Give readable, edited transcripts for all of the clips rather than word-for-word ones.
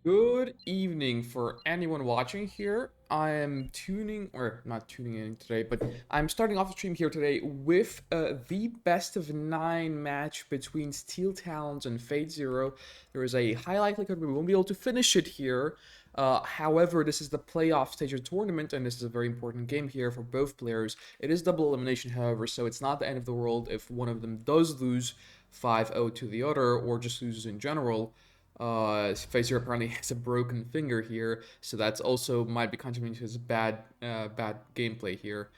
Good evening for anyone watching here. I am not tuning in today, but I'm starting off the stream here today with the best of 9 match between Steeltalons and Fatezero. There is a high likelihood we won't be able to finish it here. However, this is the playoff stage of the tournament, and this is a very important game here for both players. It is double elimination, however, so it's not the end of the world if one of them does lose 5-0 to the other, or just loses in general. Facer apparently has a broken finger here, so that's also might be contributing to his bad gameplay here,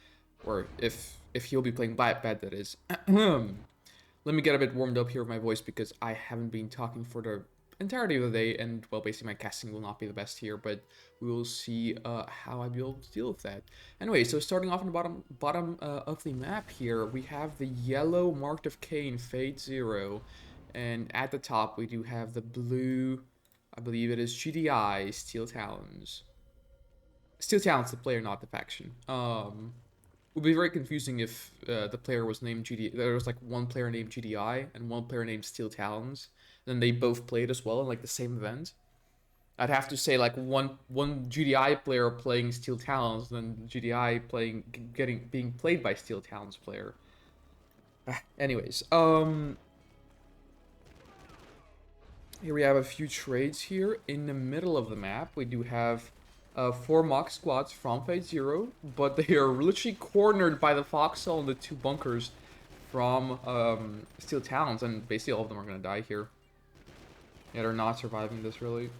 or if he'll be playing bad, that is. Let me get a bit warmed up here with my voice because I haven't been talking for the entirety of the day, and well, basically my casting will not be the best here, but we will see how I'll be able to deal with that. Anyway, so starting off in the bottom of the map here, we have the yellow marked of Kane, Fatezero. And at the top, we do have the blue, I believe it is GDI, Steeltalons. Steeltalons, the player, not the faction. It would be very confusing if the player was named GDI. There was like one player named GDI and one player named Steeltalons. Then they both played as well in like the same event. I'd have to say like one GDI player playing Steeltalons, then GDI being played by Steeltalons player. Anyways, here we have a few trades here. In the middle of the map, we do have 4 mock squads from Fatezero, but they are literally cornered by the Foxhole and the 2 bunkers from Steeltalons, and basically all of them are going to die here. Yeah, they're not surviving this, really.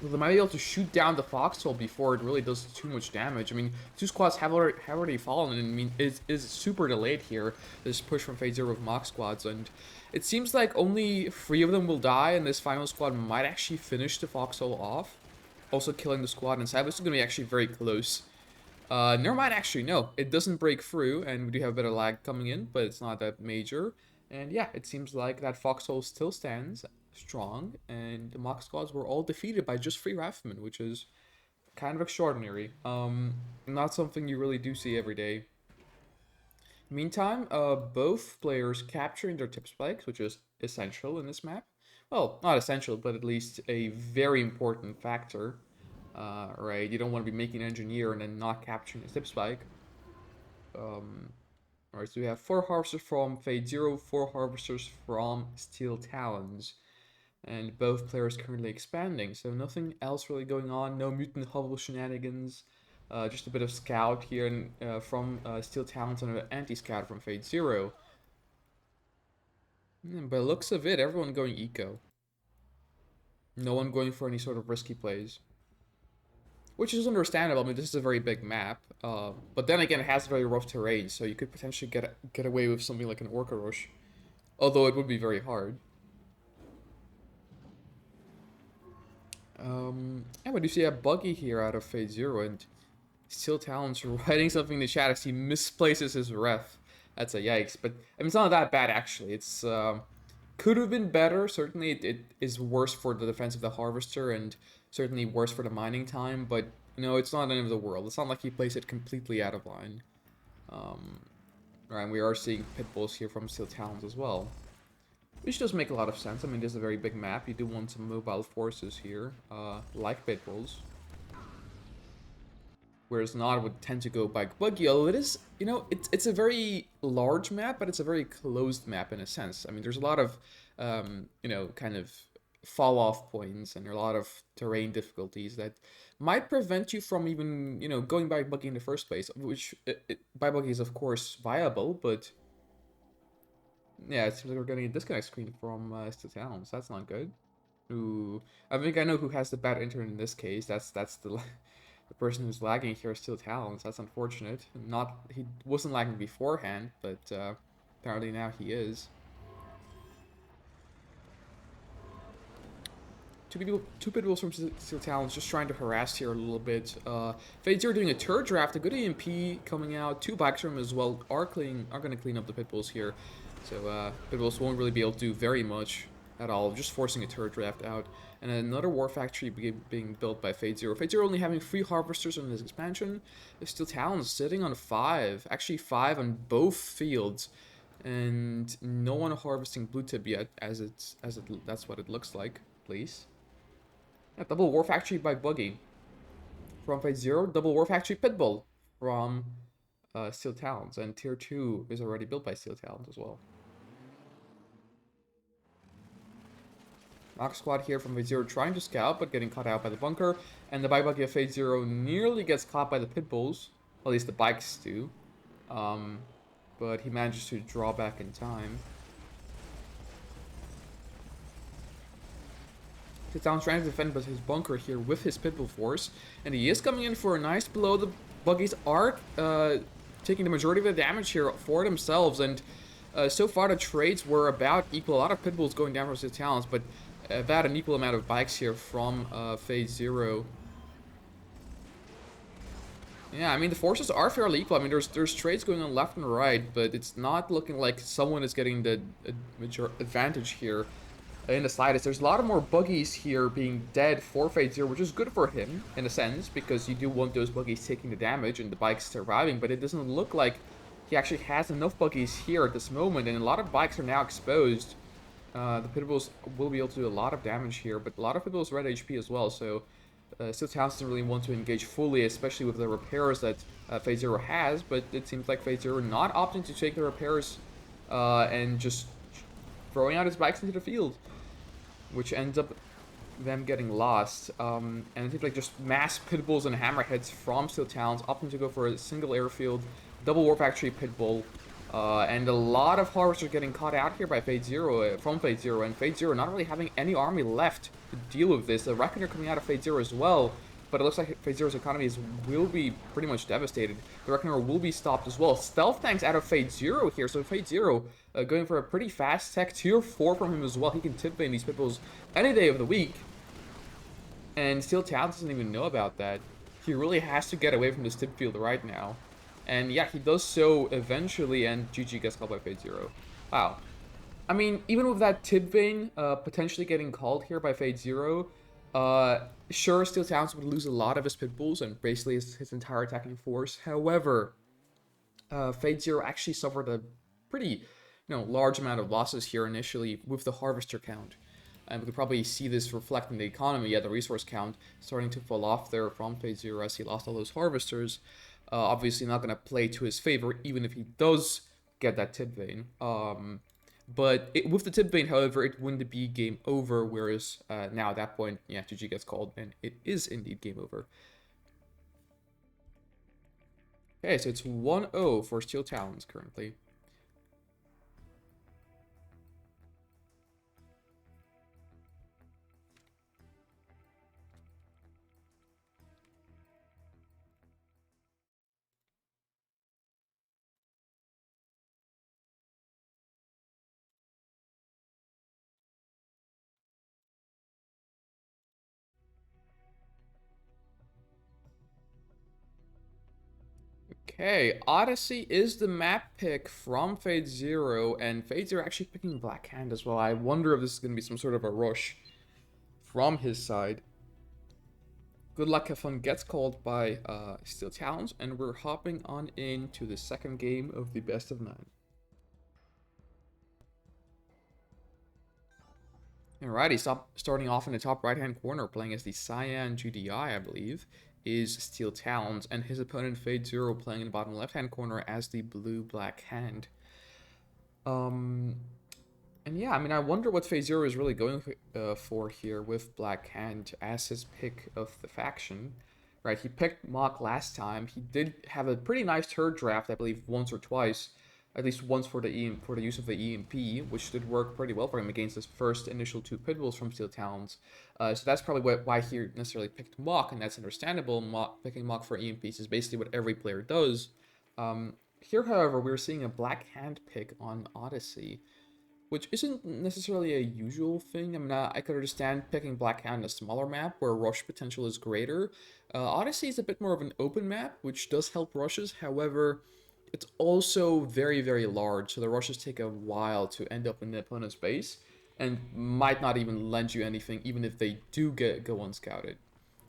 Well, they might be able to shoot down the Foxhole before it really does too much damage. I mean, 2 squads have already fallen, and I mean, is super delayed here, this push from Fatezero with mock squads, and it seems like only 3 of them will die, and this final squad might actually finish the Foxhole off, also killing the squad inside. This is going to be actually very close. Never mind, actually, no. It doesn't break through, and we do have a bit of lag coming in, but it's not that major. And yeah, it seems like that Foxhole still stands strong, and the mock squads were all defeated by just 3 riflemen, which is kind of extraordinary. Not something you really do see every day. Meantime, both players capturing their tip spikes, which is essential in this map. Well, not essential, but at least a very important factor. Right, you don't want to be making an engineer and then not capturing a tip spike. Alright, so we have 4 harvesters from Fatezero, 4 harvesters from Steeltalons. And both players currently expanding, so nothing else really going on. No mutant hovel shenanigans. Just a bit of scout here and, from Steeltalons and an anti-scout from Fatezero. By the looks of it, everyone going eco. No one going for any sort of risky plays. Which is understandable. I mean, this is a very big map. But then again, it has very rough terrain, so you could potentially get away with something like an Orca Rush. Although it would be very hard. Yeah, but you see a buggy here out of Fatezero, and Steeltalons writing something in the chat as he misplaces his ref. That's a yikes, but I mean, it's not that bad actually. It's could have been better. Certainly, it is worse for the defense of the Harvester, and certainly worse for the mining time. But you know, it's not the end of the world. It's not like he plays it completely out of line. Right, and we are seeing pit bulls here from Steeltalons as well. Which does make a lot of sense. I mean, this is a very big map. You do want some mobile forces here, like pit bulls. Whereas not would tend to go by buggy. Although it is, you know, it's a very large map, but it's a very closed map in a sense. I mean, there's a lot of, you know, kind of fall-off points and a lot of terrain difficulties that might prevent you from even, you know, going by buggy in the first place. Which, by buggy is of course viable, but yeah, it seems like we're getting a disconnect screen from Steeltalons. That's not good. Ooh, I think I know who has the bad internet in this case. That's the the person who's lagging here is Steeltalons. That's unfortunate. Not he wasn't lagging beforehand, but apparently now he is. Two pit bulls from Steeltalons just trying to harass here a little bit. Fatezero doing a turret draft, a good EMP coming out. 2 bikes from him as well are going to clean up the pit bulls here. So pit bulls won't really be able to do very much at all, just forcing a turret draft out. And another war factory being built by Fatezero. Fatezero only having 3 harvesters on this expansion. Steeltalons sitting on 5, actually 5 on both fields, and no one harvesting blue tip yet, that's what it looks like. please. Yeah, double War Factory Bike Buggy from Fatezero. Double War Factory Pitbull from Steeltalons. And Tier 2 is already built by Steeltalons as well. Knock Squad here from Fatezero trying to scout, but getting caught out by the bunker. And the bike buggy of Fatezero nearly gets caught by the Pitbulls. Well, at least the bikes do. But he manages to draw back in time. Steeltalons trying to defend his bunker here with his Pitbull force. And he is coming in for a nice below the buggy's arc. Taking the majority of the damage here for themselves. And so far the trades were about equal. A lot of Pitbulls going down for Steeltalons, but about an equal amount of bikes here from Fatezero. Yeah, I mean, the forces are fairly equal. I mean, there's trades going on left and right, but it's not looking like someone is getting the major advantage here in the slightest. There's a lot of more buggies here being dead for Fatezero, which is good for him, in a sense, because you do want those buggies taking the damage and the bikes surviving, but it doesn't look like he actually has enough buggies here at this moment, and a lot of bikes are now exposed. The Pitbulls will be able to do a lot of damage here, but a lot of Pitbulls red HP as well, so Steeltalons doesn't really want to engage fully, especially with the repairs that Fatezero has, but it seems like Fatezero not opting to take the repairs and just throwing out his bikes into the field, which ends up them getting lost. And it seems like just mass Pitbulls and Hammerheads from Steeltalons opting to go for a single airfield, double War Factory Pitbull, and a lot of Harvesters getting caught out here by Fatezero, from Fatezero, and Fatezero not really having any army left to deal with this. The Reckoner coming out of Fatezero as well, but it looks like Fatezero's economy will be pretty much devastated. The Reckoner will be stopped as well. Stealth tanks out of Fatezero here, so Fatezero going for a pretty fast tech, tier 4 from him as well. He can tip in these Pitbulls any day of the week, and Steeltalons doesn't even know about that. He really has to get away from this tip field right now. And yeah, he does so eventually, and GG gets called by Fatezero. Wow. I mean, even with that tip vein potentially getting called here by Fatezero, sure, Steeltalons would lose a lot of his Pitbulls and basically his entire attacking force. However, Fatezero actually suffered a pretty large amount of losses here initially with the Harvester count. And we could probably see this reflect in the economy, the resource count starting to fall off there from Fatezero as he lost all those Harvesters. Obviously not going to play to his favor, even if he does get that tip vein. But with the tip vein, however, it wouldn't be game over, whereas now at that point, yeah, GG gets called, and it is indeed game over. Okay, so it's 1-0 for Steeltalons currently. Okay, Odyssey is the map pick from Fatezero, and Fatezero actually picking Black Hand as well. I wonder if this is going to be some sort of a rush from his side. Good luck, have fun gets called by Steeltalons, and we're hopping on into the second game of the best of 9. Alrighty, starting off in the top right-hand corner, playing as the Cyan GDI, I believe, is Steeltalons, and his opponent Fatezero playing in the bottom left-hand corner as the blue Black Hand. And yeah, I mean, I wonder what Fatezero is really going for here with Black Hand as his pick of the faction. Right, he picked Mach last time. He did have a pretty nice turret draft, I believe, once or twice. At least once for the use of the EMP, which did work pretty well for him against his first initial 2 Pitbulls from Steeltalons. So that's probably why he necessarily picked Mach, and that's understandable. Picking Mach for EMPs is basically what every player does. Here, however, we're seeing a Black Hand pick on Odyssey, which isn't necessarily a usual thing. I mean, I could understand picking Black Hand on a smaller map where rush potential is greater. Odyssey is a bit more of an open map, which does help rushes. However, it's also very, very large, so the rushes take a while to end up in the opponent's base, and might not even lend you anything, even if they do go unscouted.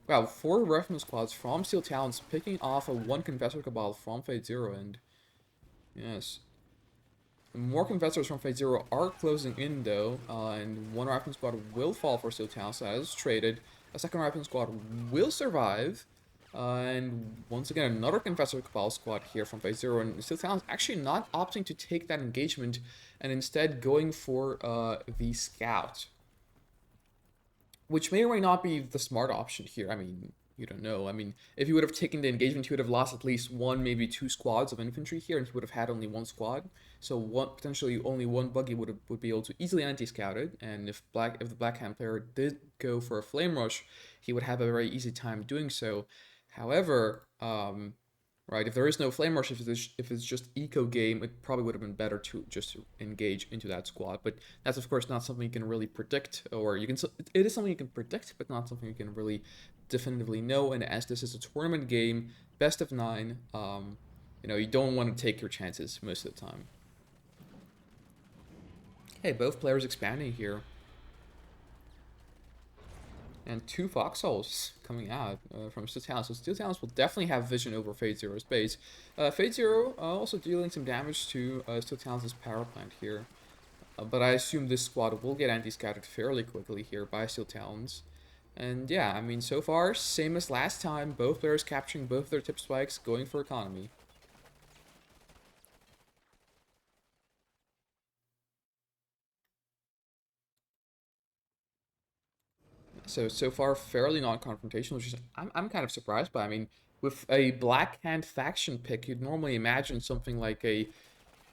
Wow, 4 reference squads from Steeltalons picking off a 1 Confessor Cabal from Fatezero, and yes. More Confessors from Fatezero are closing in though, and one Rifleman squad will fall for Steeltalons, so as traded. A second Rifleman squad will survive, and once again another Confessor Cabal squad here from Fatezero, and Steeltalons actually not opting to take that engagement, and instead going for the Scout. Which may or may not be the smart option here. I mean, you don't know. I mean, if he would have taken the engagement, he would have lost at least one, maybe two squads of infantry here, and he would have had only one squad. So potentially only one buggy would be able to easily anti-scout it. And if the Black Hand player did go for a flame rush, he would have a very easy time doing so. However, right, if there is no flame rush, if it's just eco game, it probably would have been better to just engage into that squad. But that's of course not something you can really predict, or you can. It is something you can predict, but not something you can really definitively know. And as this is a tournament game, best of 9, you don't want to take your chances most of the time. Okay, both players expanding here. And 2 Foxholes coming out from Steeltalons. So Steeltalons will definitely have vision over Fatezero's base. Fatezero also dealing some damage to Steeltalons' power plant here. But I assume this squad will get anti-scouted fairly quickly here by Steeltalons. And yeah, I mean, so far, same as last time. Both players capturing both their tip spikes, going for economy. So far, fairly non-confrontational, which is I'm kind of surprised by. I mean, with a Black Hand faction pick, you'd normally imagine something like a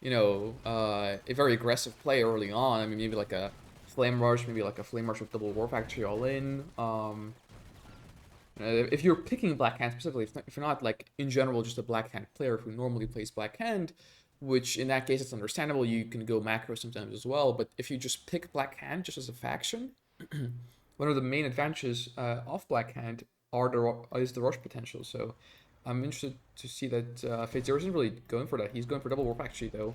very aggressive play early on. I mean, maybe like a Flame Rush, maybe like a Flame Rush with double War Factory all in. If you're picking Black Hand specifically, if you're not like in general just a Black Hand player who normally plays Black Hand, which in that case it's understandable, you can go macro sometimes as well. But if you just pick Black Hand just as a faction, one of the main advantages of Black Hand is the rush potential. So I'm interested to see that Fatezero isn't really going for that. He's going for double War Factory though.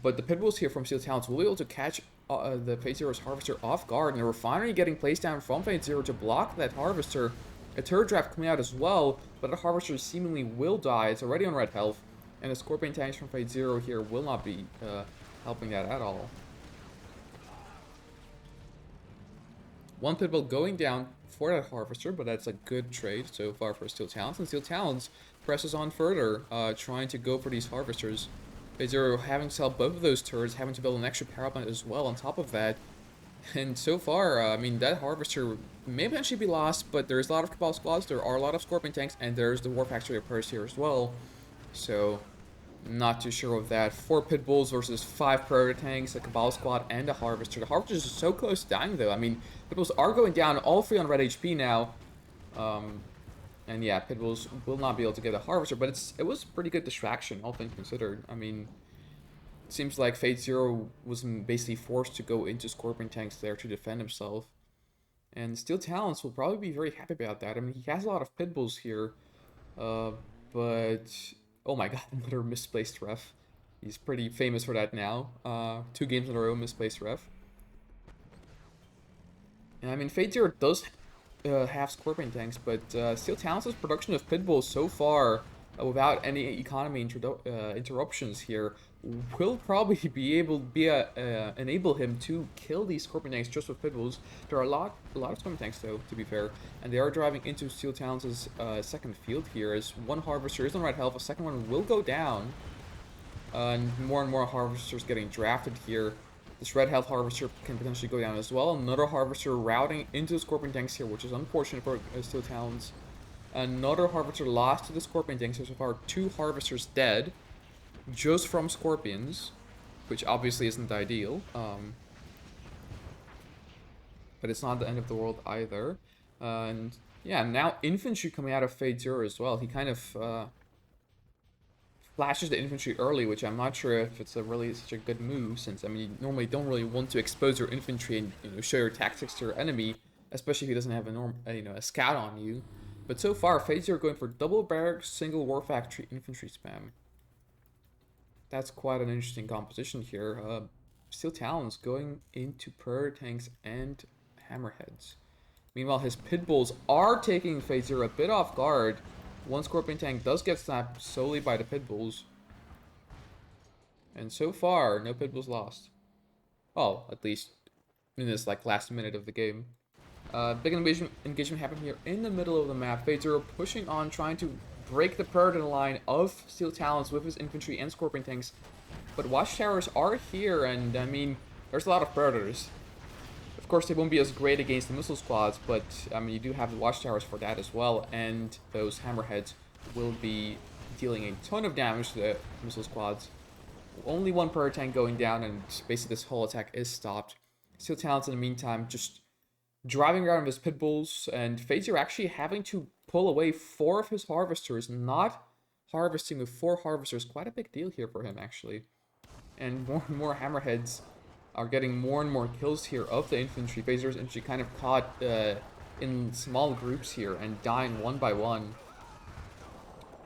But the Pitbulls here from Steeltalons will be able to catch the Fatezero's Harvester off guard, and a Refinery getting placed down from Fatezero to block that Harvester. A turret draft coming out as well, but the Harvester seemingly will die. It's already on red health, and the Scorpion tanks from Fatezero here will not be helping that at all. One Pitbull going down for that Harvester, but that's a good trade so far for Steeltalons. And Steeltalons presses on further, trying to go for these Harvesters. Fatezero having to sell both of those turrets, having to build an extra power plant as well on top of that. And so far, I mean, that Harvester may eventually be lost, but there's a lot of Cabal squads, there are a lot of Scorpion tanks, and there's the War Factory appears here as well. So, not too sure of that. 4 Pitbulls versus 5 Predator tanks, a Cabal squad, and a Harvester. The Harvester is so close to dying, though. I mean, Pitbulls are going down, all 3 on red HP now. And yeah, Pitbulls will not be able to get a Harvester, but it was a pretty good distraction, all things considered. I mean, it seems like Fatezero was basically forced to go into Scorpion tanks there to defend himself. And Steeltalons will probably be very happy about that. I mean, he has a lot of Pitbulls here, but... Oh my god, another misplaced ref. He's pretty famous for that now. 2 games in a row, misplaced ref. And I mean, Fatezero does have Scorpion tanks, but Steeltalons' production of Pitbulls so far, without any economy interruptions here, will probably enable him to kill these Scorpion tanks just with Pitbulls. There are a lot of Scorpion tanks though, to be fair, and they are driving into Steeltalons' second field here. As one Harvester is on red health, a second one will go down, and more Harvesters getting drafted here. This red health Harvester can potentially go down as well. Another Harvester routing into the Scorpion tanks here, which is unfortunate for Steeltalons. Another Harvester lost to the Scorpion tanks. So far, 2 Harvesters dead, just from Scorpions, which obviously isn't ideal. But it's not the end of the world either. And yeah, now infantry coming out of Fatezero as well. He kind of flashes the infantry early, which I'm not sure if it's really such a good move, since I mean you normally don't really want to expose your infantry and show your tactics to your enemy, especially if he doesn't have a scout on you. But so far, Fatezero going for double barracks, single war factory infantry spam. That's quite an interesting composition here. Steeltalons going into Predator tanks and Hammerheads. Meanwhile, his Pitbulls are taking Fatezero a bit off guard. One Scorpion tank does get snapped solely by the Pitbulls. And so far, no pit bulls lost. Well, at least in this like last minute of the game. Big engagement happened here in the middle of the map. Fatezero pushing on, trying to break the Predator line of Steeltalons with his infantry and Scorpion tanks. But Watchtowers are here, and I mean, there's a lot of Predators. Of course, they won't be as great against the missile squads, but I mean, you do have the Watchtowers for that as well, and those Hammerheads will be dealing a ton of damage to the missile squads. Only one Predator tank going down, and basically this whole attack is stopped. Steeltalons in the meantime just driving around with his pit bulls, and Fatezero actually having to pull away 4 of his harvesters, not harvesting with 4 harvesters. Quite a big deal here for him, actually. And more hammerheads are getting more and more kills here of the infantry. Fazero's infantry kind of caught in small groups here and dying one by one.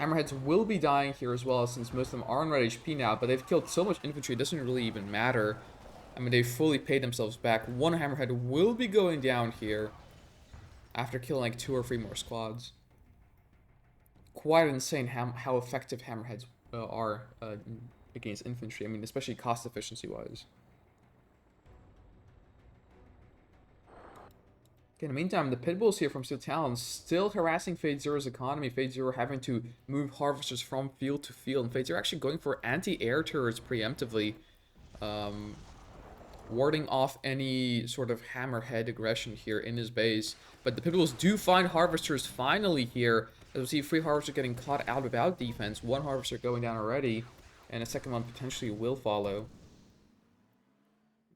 Hammerheads will be dying here as well, since most of them are on red HP now, but they've killed so much infantry, it doesn't really even matter. I mean, they fully paid themselves back. One Hammerhead will be going down here after killing like 2 or 3 more squads. Quite insane how effective Hammerheads are against infantry. I mean, especially cost efficiency wise. Okay, in the meantime, the pit bulls here from Steeltalons still harassing Fatezero's economy. Fatezero having to move harvesters from field to field, and Fatezero actually going for anti-air turrets preemptively. Warding off any sort of hammerhead aggression here in his base. But the pit bulls do find harvesters finally here. As we see 3 harvesters getting caught out without defense. 1 harvester going down already. And a second one potentially will follow.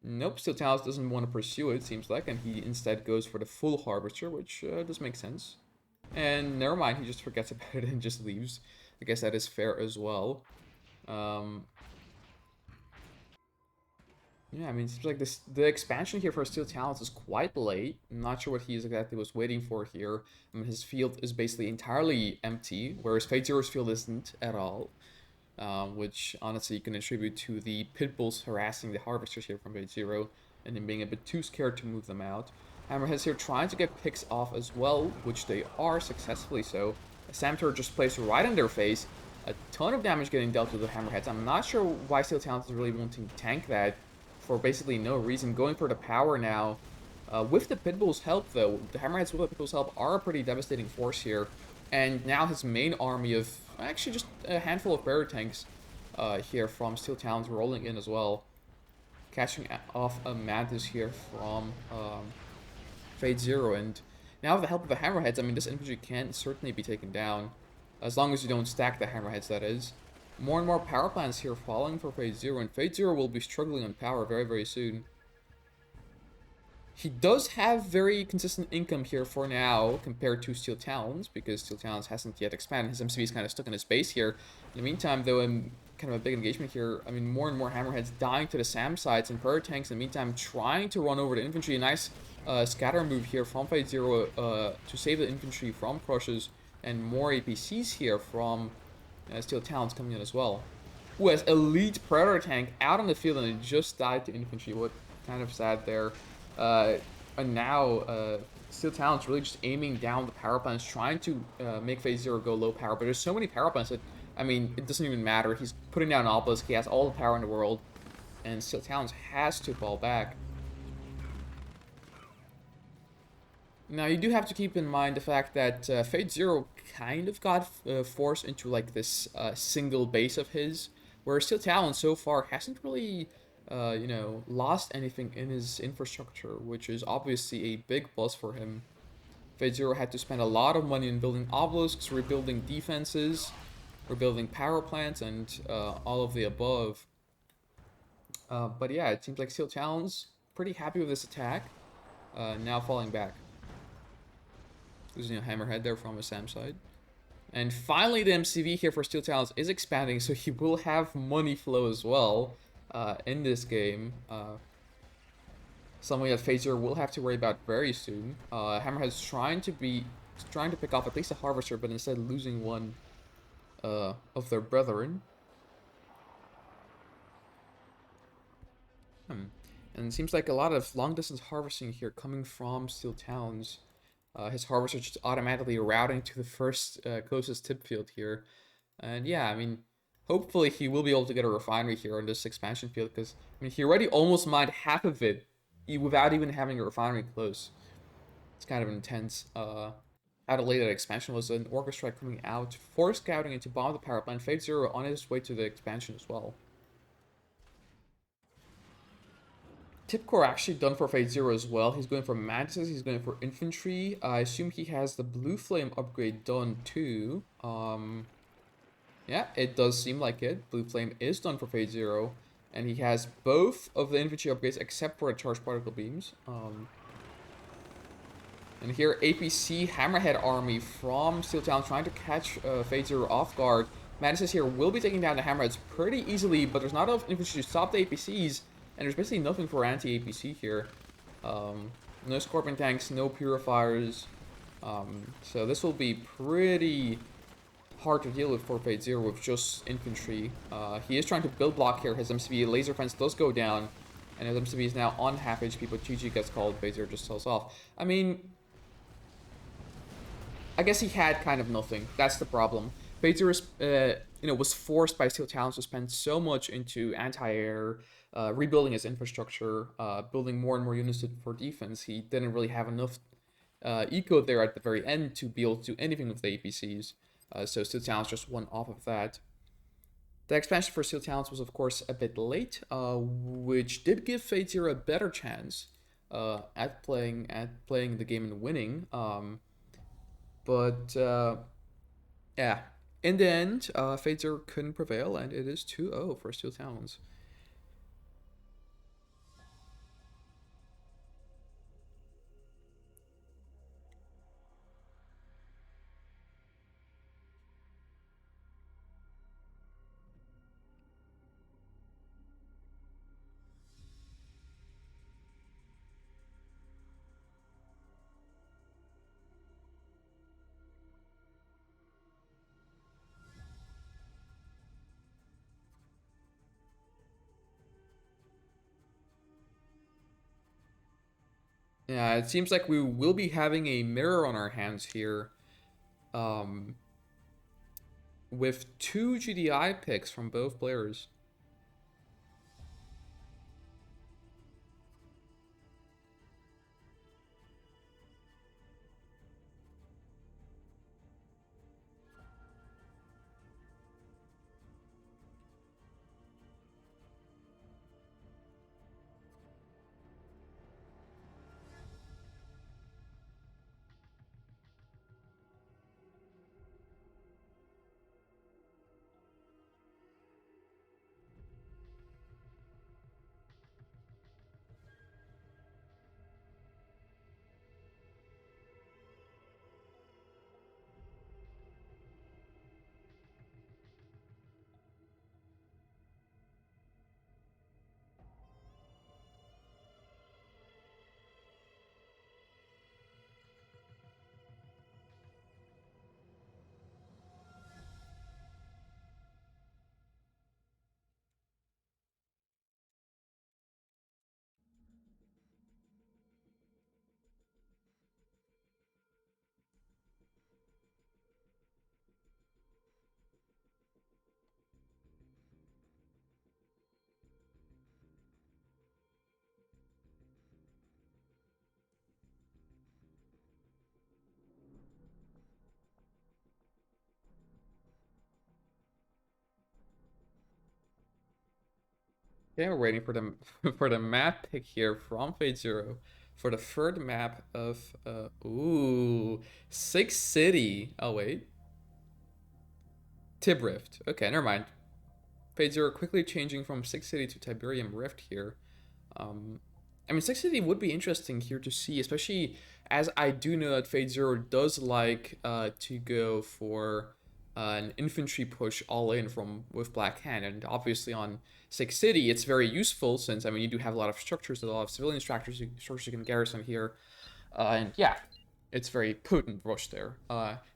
Nope, Steeltalons doesn't want to pursue it, seems like. And he instead goes for the full harvester, which does make sense. And never mind, he just forgets about it and just leaves. I guess that is fair as well. Yeah, I mean, it seems like the expansion here for Steeltalons is quite late. I'm not sure what he exactly was waiting for here. I mean, his field is basically entirely empty, whereas Fatezero's field isn't at all. Which honestly can attribute to the pit bulls harassing the harvesters here from Fatezero and him being a bit too scared to move them out. Hammerheads here trying to get picks off as well, which they are successfully so. A Sam turret just placed right in their face. A ton of damage getting dealt with the Hammerheads. I'm not sure why Steeltalons is really wanting to tank that for basically no reason. Going for the power now. With the Pitbull's help, though, the Hammerheads with the Pitbull's help are a pretty devastating force here. And now his main army of actually just a handful of barrier tanks here from Steeltalons rolling in as well. Catching off a Mantis here from Fatezero. And now with the help of the Hammerheads, I mean, this infantry can certainly be taken down. As long as you don't stack the Hammerheads, that is. More and more power plants here falling for Fatezero, and Fatezero will be struggling on power very, very soon. He does have very consistent income here for now compared to Steeltalons, because Steeltalons hasn't yet expanded. His MCV is kind of stuck in his base here. In the meantime, though, kind of a big engagement here. I mean, more and more Hammerheads dying to the SAM sites, and Predator tanks in the meantime trying to run over the infantry. A nice scatter move here from Fatezero to save the infantry from crushes, and more APCs here from Steeltalons coming in as well. Who has elite Predator tank out on the field, and it just died to infantry. What kind of sad there. And now Steeltalons really just aiming down the power plants, trying to make Fatezero go low power. But there's so many power plants that, I mean, it doesn't even matter. He's putting down an obelisk. He has all the power in the world, and Steeltalons has to fall back. Now, you do have to keep in mind the fact that Fatezero kind of got forced into like this single base of his, where Steeltalons so far hasn't really, you know, lost anything in his infrastructure, which is obviously a big plus for him. Fatezero had to spend a lot of money in building obelisks, rebuilding defenses, rebuilding power plants, and all of the above. But yeah, it seems like Steeltalons pretty happy with this attack, now falling back. Losing a Hammerhead there from a SAM side. And finally, the MCV here for Steeltalons is expanding, so he will have money flow as well in this game. Something that Fatezero will have to worry about very soon. Hammerhead's trying to pick off at least a Harvester, but instead losing one of their brethren. And it seems like a lot of long-distance harvesting here coming from Steeltalons. His harvester just automatically routing to the first closest tip field here. And yeah, I mean, Hopefully he will be able to get a refinery here on this expansion field, because I mean he already almost mined half of it without even having a refinery close. It's kind of intense. How delayed that expansion was. An orca strike coming out, force scouting into bomb the power plant. Fatezero on his way to the expansion as well. Tipcore actually done for Fatezero as well. He's going for mantises, he's going for infantry. I assume he has the blue flame upgrade done too. Yeah, it does seem like it. Blue flame is done for Fatezero, and he has both of the infantry upgrades except for the charged particle beams. And here, APC Hammerhead Army from Steeltalons trying to catch Fatezero off guard. Mantises here will be taking down the Hammerheads pretty easily, but there's not enough infantry to stop the APCs, and there's basically nothing for anti-APC here. No Scorpion tanks, no Purifiers, so this will be pretty hard to deal with for Fatezero with just infantry. He is trying to build block here. His MCV laser fence does go down, and his MCV is now on half HP, but GG gets called. Fatezero just sells off. I mean, I guess he had kind of nothing. That's the problem. Fatezero, was forced by Steeltalons to spend so much into anti-air, rebuilding his infrastructure, building more and more units for defense. He didn't really have enough eco there at the very end to be able to do anything with the APCs. So Steeltalons just won off of that. The expansion for Steeltalons was, of course, a bit late, which did give Fatezero a better chance at playing the game and winning. But yeah, in the end, Fatezero couldn't prevail, and it is 2-0 for Steeltalons. Yeah, it seems like we will be having a mirror on our hands here, um, with 2 GDI picks from both players. Okay, we're waiting for the for the map pick here from Fatezero for the third map of Six City. Oh wait, Tib Rift. Okay, never mind. Fatezero quickly changing from Six City to Tiberium Rift here. Um, I mean, Six City would be interesting here to see, especially as I do know that Fatezero does like to go for an infantry push all in from with Black Hand, and obviously on Six City it's very useful since I mean you do have a lot of structures, a lot of civilian structures you can garrison here, and yeah, it's very potent rush there.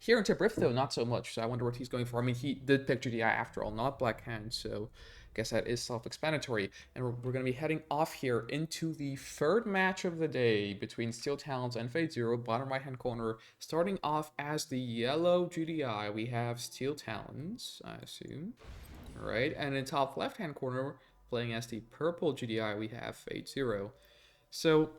Here in Tibriff, though, not so much. So I wonder what he's going for. I mean, he did pick GDI after all, not Black Hand. So I guess that is self-explanatory. And we're going to be heading off here into the third match of the day between Steeltalons and Fatezero, bottom right-hand corner. Starting off as the yellow GDI, we have Steeltalons, I assume. right? And in top left-hand corner, playing as the purple GDI, we have Fatezero. So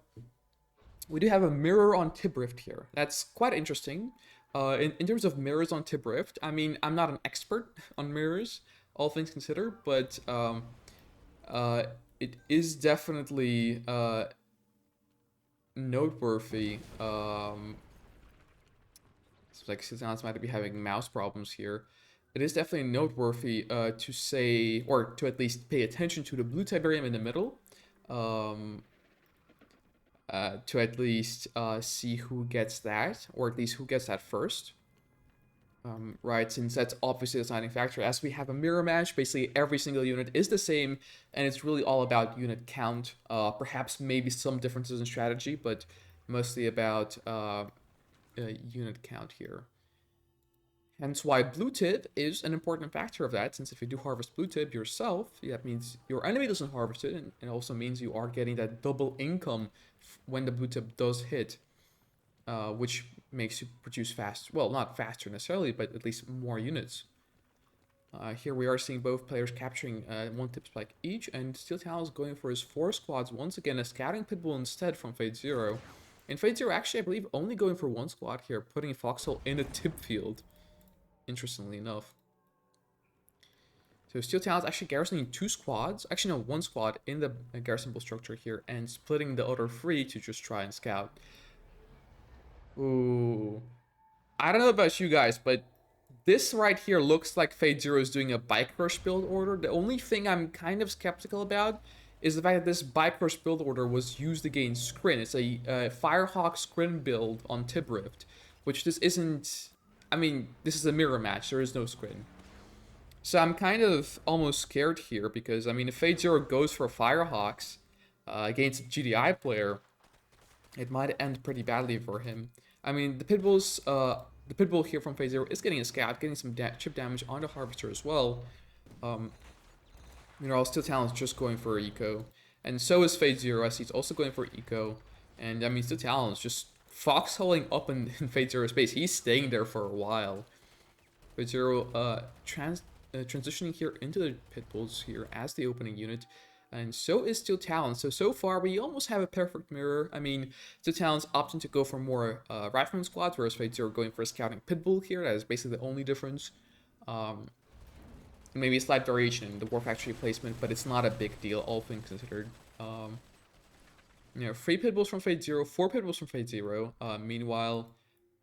we do have a mirror on Tibrift here. That's quite interesting. In terms of mirrors on Tibrift, I mean, I'm not an expert on mirrors, all things considered, but uh, it is definitely noteworthy. It's like Steeltalons might be having mouse problems here. It is definitely noteworthy to say, or to at least pay attention to the blue Tiberium in the middle. Um, to at least see who gets that, or at least who gets that first. Right, since that's obviously the deciding factor. As we have a mirror match, basically every single unit is the same, and it's really all about unit count. Perhaps maybe some differences in strategy, but mostly about unit count here. Hence why blue tip is an important factor of that, since if you do harvest blue tip yourself, that means your enemy doesn't harvest it, and it also means you are getting that double income when the blue tip does hit, which makes you produce fast, well, not faster necessarily, but at least more units. Here we are seeing both players capturing one tip spike each, and Steeltalons going for his 4 squads once again, a scouting pitbull instead from Fatezero. And Fatezero actually, I believe, only going for 1 squad here, putting Foxhole in a tip field, interestingly enough. So Steeltalons actually garrisoning 2 squads, actually no, 1 squad in the garrisonable structure here, and splitting the other 3 to just try and scout. Ooh. I don't know about you guys, but this right here looks like Fatezero is doing a bike rush build order. The only thing I'm kind of skeptical about is the fact that this bike rush build order was used against Scrin. It's a Firehawk Scrin build on Tibrift, which this isn't. I mean, this is a mirror match. There is no Scrin. So I'm kind of almost scared here because, I mean, if Fatezero goes for Firehawks against a GDI player, it might end pretty badly for him. I mean, the pitbull here from Fatezero is getting a scout, getting some chip damage on the harvester as well. Steeltalons just going for eco, and so is Fatezero as he's also going for eco. And I mean, Steeltalons just foxholing up in Fatezero's space. He's staying there for a while. Fatezero transitioning here into the pitbulls here as the opening unit. And so is Steeltalons. So far, we almost have a perfect mirror. I mean, Steeltalons opting to go for more Rifleman squads, whereas Fatezero going for a scouting pitbull here. That is basically the only difference. Maybe a slight variation in the War Factory placement, but it's not a big deal, all things considered. 3 pitbulls from Fatezero, 4 pitbulls from Fatezero. Meanwhile,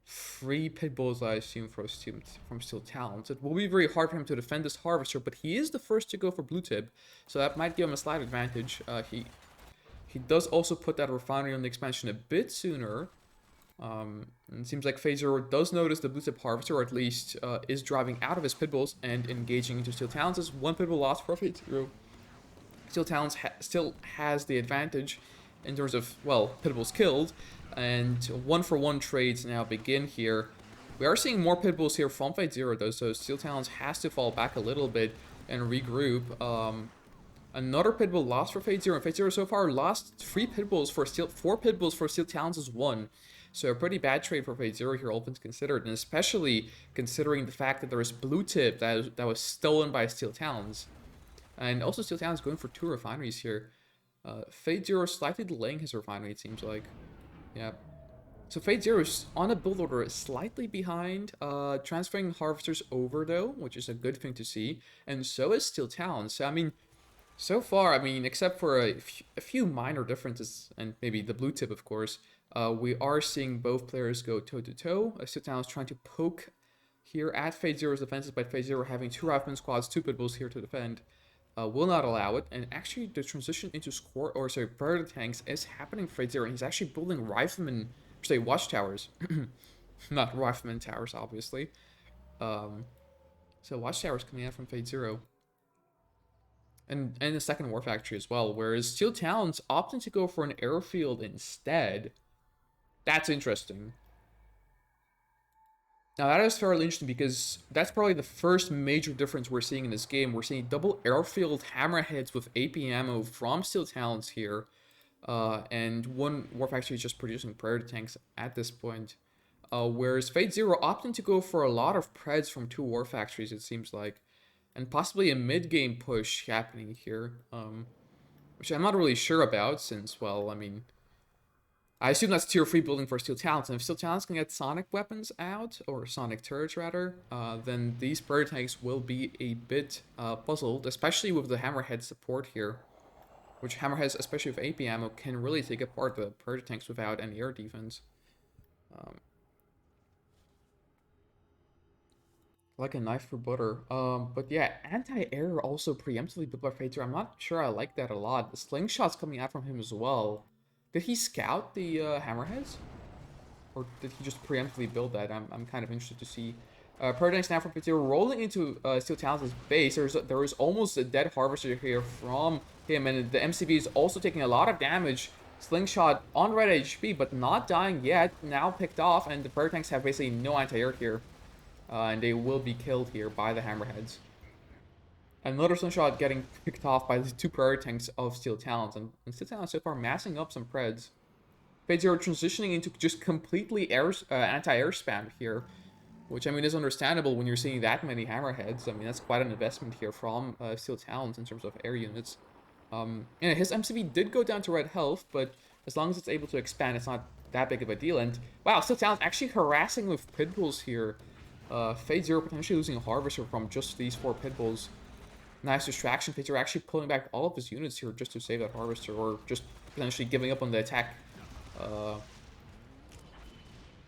3 pitbulls, I assume, from Steeltalons. It will be very hard for him to defend this harvester, but he is the first to go for blue tip, so that might give him a slight advantage. He does also put that refinery on the expansion a bit sooner. It seems like Fatezero does notice the blue tip harvester, or at least is driving out of his pitbulls and engaging into Steeltalons. As 1 pitbull lost for Fatezero. Steeltalons still has the advantage in terms of, well, pitbulls killed, and 1-for-1 trades now begin here. We are seeing more pitbulls here from Fatezero though, so Steeltalons has to fall back a little bit and regroup. Another pitbull lost for Fatezero, and Fatezero so far lost 4 pitbulls for Steeltalons as 1. So a pretty bad trade for Fatezero here, all things considered, and especially considering the fact that there is blue tip that was stolen by Steeltalons. And also Steeltalons going for 2 refineries here. Fatezero slightly delaying his refinery, it seems like. Yeah. So Fatezero is on a build order slightly behind, transferring harvesters over though, which is a good thing to see. And so is Steeltalons. So I mean, so far, I mean, except for a few minor differences, and maybe the blue tip, of course, we are seeing both players go toe-to-toe. Steeltalons trying to poke here at Fatezero's defenses, but Fatezero having 2 Rifleman squads, 2 pitbulls here to defend. Will not allow it, and actually the transition into predator tanks is happening for Fatezero, and he's actually building riflemen, watchtowers, not rifleman towers, obviously. So watchtowers coming out from Fatezero, and the second war factory as well. Whereas Steeltalons opting to go for an airfield instead. That's interesting. Now that is fairly interesting because that's probably the first major difference we're seeing in this game. We're seeing double airfield hammerheads with AP ammo from Steeltalons here. And 1 war factory is just producing predator tanks at this point. Whereas Fatezero opting to go for a lot of preds from 2 war factories, it seems like. and possibly a mid-game push happening here, which I'm not really sure about since, well, I mean, I assume that's tier 3 building for Steeltalons, and if Steeltalons can get Sonic weapons out, or Sonic turrets rather, then these bird tanks will be a bit puzzled, especially with the Hammerhead support here, which Hammerheads, especially with AP ammo, can really take apart the bird tanks without any air defense. Like a knife for butter. But yeah, anti-air also preemptively built by Fatezero. I'm not sure I like that a lot. The slingshot's coming out from him as well. Did he scout the hammerheads? Or did he just preemptively build that? I'm kind of interested to see. Paradigm now from Fatezero rolling into Steeltalons' base. There is almost a dead harvester here from him, and the MCV is also taking a lot of damage. Slingshot on red HP, but not dying yet. Now picked off, and the bird tanks have basically no anti-air here. And they will be killed here by the hammerheads. Another slingshot getting picked off by the two priority tanks of Steeltalons, and Steeltalons so far massing up some preds. Fatezero transitioning into just completely anti-air spam here, which I mean is understandable when you're seeing that many hammerheads. I mean that's quite an investment here from Steeltalons in terms of air units. Yeah, his MCV did go down to red health, but as long as it's able to expand, it's not that big of a deal. And wow, Steeltalons actually harassing with pitbulls here. Fatezero potentially losing a harvester from just these 4 pitbulls. Nice distraction. Fatezero actually pulling back all of his units here just to save that harvester, or just potentially giving up on the attack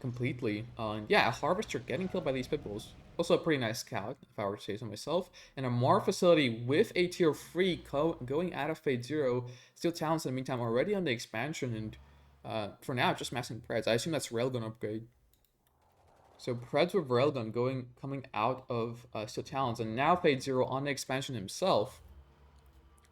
completely. And yeah, a harvester getting killed by these pitbulls. Also a pretty nice scout, if I were to say so myself. And a Mar facility with a tier 3 going out of Fatezero. Steeltalons in the meantime already on the expansion, and for now just massing Preds. I assume that's railgun upgrade. So Preds with Railgun coming out of Steeltalons, and now Fatezero on the expansion himself.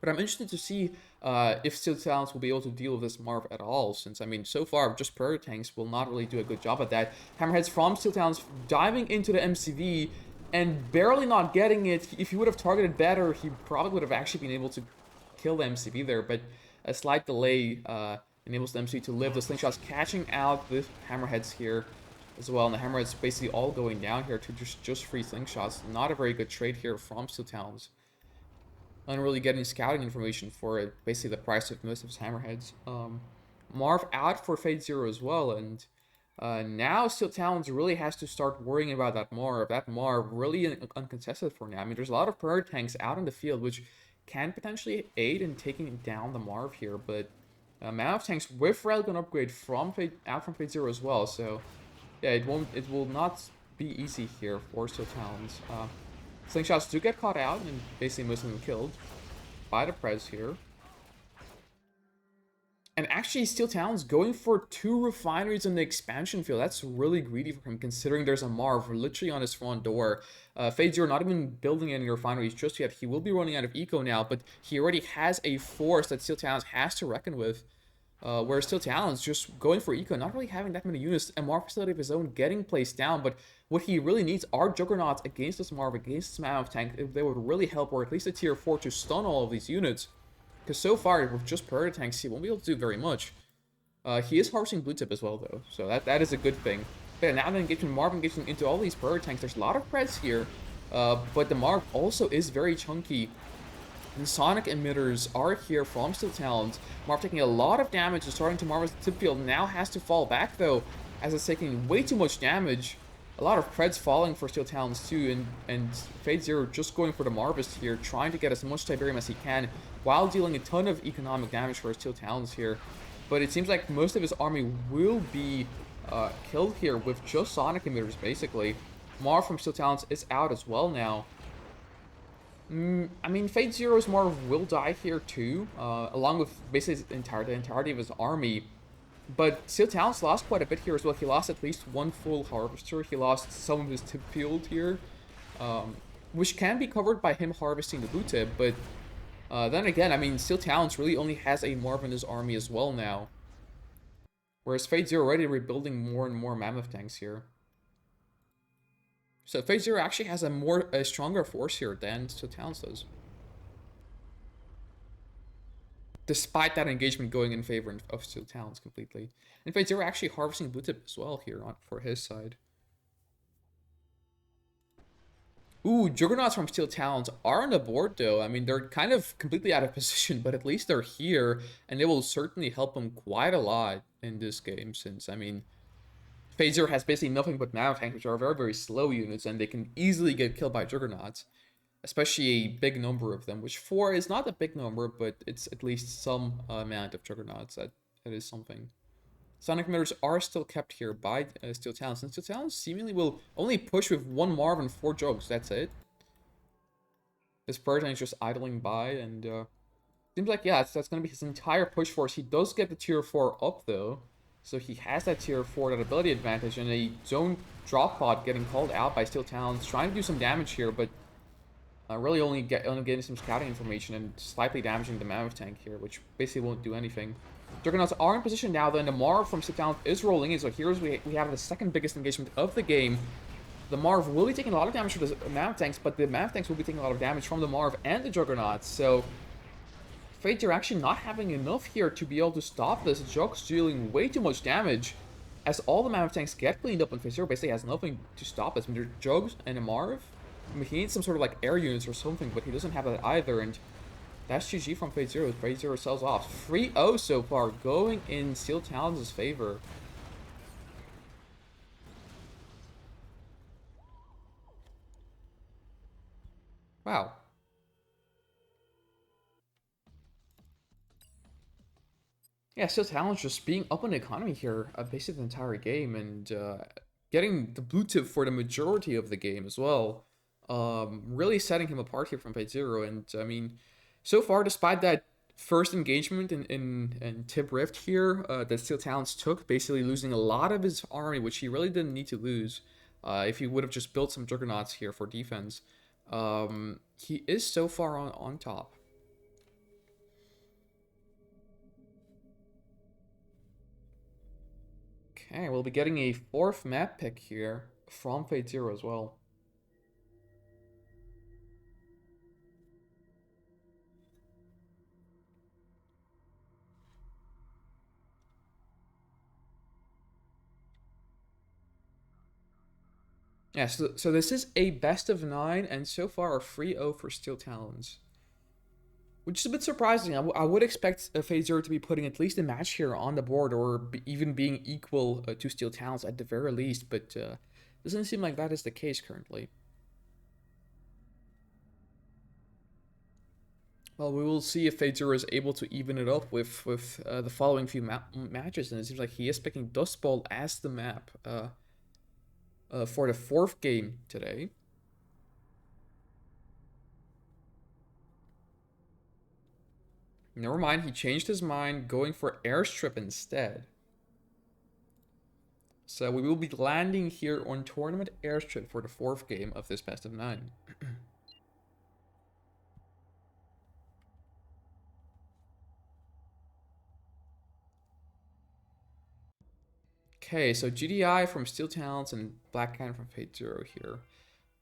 But I'm interested to see if Steeltalons will be able to deal with this Marv at all, since, I mean, so far, just Prayer Tanks will not really do a good job at that. Hammerheads from Steeltalons diving into the MCV and barely not getting it. If he would have targeted better, he probably would have actually been able to kill the MCV there, but a slight delay enables the MCV to live. The Slingshots catching out the Hammerheads here as well, and the Hammerheads basically all going down here to just free Slingshots. Not a very good trade here from Steeltalons. And really getting scouting information for it, basically the price of most of his Hammerheads. Marv out for Fatezero as well, and now Steeltalons really has to start worrying about that Marv. That Marv really uncontested for now. I mean, there's a lot of priority tanks out in the field, which can potentially aid in taking down the Marv here, but amount of tanks with Railgun upgrade from out from Fatezero as well, so yeah, it will not be easy here for Steeltalons. Slingshots do get caught out, and basically most of them killed by the Prez here. And actually, Steeltalons going for 2 refineries in the expansion field. That's really greedy for him, considering there's a Marv literally on his front door. Fatezero not even building any refineries just yet. He will be running out of eco now, but he already has a force that Steeltalons has to reckon with. Whereas Steeltalons just going for eco, not really having that many units, a Marv facility of his own getting placed down, but what he really needs are Juggernauts against this Marv, against this Mammoth tank. They would really help, or at least a tier 4 to stun all of these units. Because so far, with just priority tanks, he won't be able to do very much. He is harvesting blue tip as well, though, so that is a good thing. But yeah, now the engagement, Marv engagement into all these priority tanks, there's a lot of Preds here, but the Marv also is very chunky. And Sonic emitters are here from Steeltalons. Marv taking a lot of damage and starting to Marv's tip field. Now has to fall back though, as it's taking way too much damage. A lot of Preds falling for Steeltalons too, and Fatezero just going for the Marvist here, trying to get as much Tiberium as he can, while dealing a ton of economic damage for his Steeltalons here. But it seems like most of his army will be killed here with just Sonic emitters, basically. Marv from Steeltalons is out as well now. I mean, Fatezero's Marv will die here too, along with basically the entirety of his army. But Steeltalons lost quite a bit here as well. He lost at least 1 full harvester. He lost some of his tip field here, which can be covered by him harvesting the blue tip. But then again, I mean, Steeltalons really only has a Marv in his army as well now. Whereas Fatezero already rebuilding more and more Mammoth tanks here. So Fatezero actually has a stronger force here than Steeltalons does. Despite that engagement going in favor of Steeltalons completely. And Fatezero actually harvesting blue tip as well here for his side. Ooh, Juggernauts from Steeltalons are on the board though. I mean, they're kind of completely out of position, but at least they're here, and they will certainly help them quite a lot in this game since, I mean, Fatezero has basically nothing but Mammoth Tanks, which are very, very slow units, and they can easily get killed by Juggernauts, especially a big number of them, which 4 is not a big number, but it's at least some amount of Juggernauts. That is something. Sonic emitters are still kept here by Steeltalons, and Steeltalons seemingly will only push with 1 Marv and 4 Jugs, that's it. This person is just idling by, and seems like, yeah, that's going to be his entire push force. He does get the tier 4 up, though. So he has that tier 4, that ability advantage, and a zone drop pod getting called out by Steeltalons, trying to do some damage here, but really only getting some scouting information and slightly damaging the Mammoth Tank here, which basically won't do anything. Juggernauts are in position now, then the Marv from Steeltalons is rolling in, so here's we have the second biggest engagement of the game. The Marv will be taking a lot of damage from the Mammoth Tanks, but the Mammoth Tanks will be taking a lot of damage from the Marv and the Juggernauts, so Fatezero actually not having enough here to be able to stop this. Jug's dealing way too much damage. As all the Mammoth Tanks get cleaned up, and Fatezero basically has nothing to stop this. I mean, there's Jugs and a Marv. I mean, he needs some sort of like air units or something, but he doesn't have that either. And that's GG from Fatezero. Fatezero sells off. 3-0 so far, going in Steeltalons' favor. Wow. Yeah, Steeltalons just being up on the economy here, basically the entire game, and getting the blue tip for the majority of the game as well. Really setting him apart here from Fatezero, and I mean, so far, despite that first engagement in Tip Rift here, that Steeltalons took, basically losing a lot of his army, which he really didn't need to lose, if he would have just built some Juggernauts here for defense. He is so far on top. Okay, we'll be getting a 4th map pick here from Fatezero as well. Yeah, so this is a best of 9, and so far a 3-0 for Steeltalons. Which is a bit surprising. I would expect Fatezero to be putting at least a match here on the board, or even being equal to Steeltalons at the very least, but doesn't seem like that is the case currently. Well, we will see if Fatezero is able to even it up with the following few matches, and it seems like he is picking Dust Bowl as the map for the 4th game today. Never mind, he changed his mind, going for Airstrip instead. So we will be landing here on Tournament Airstrip for the 4th game of this best of 9. Okay, so GDI from Steeltalons and Black Kane from Fatezero here.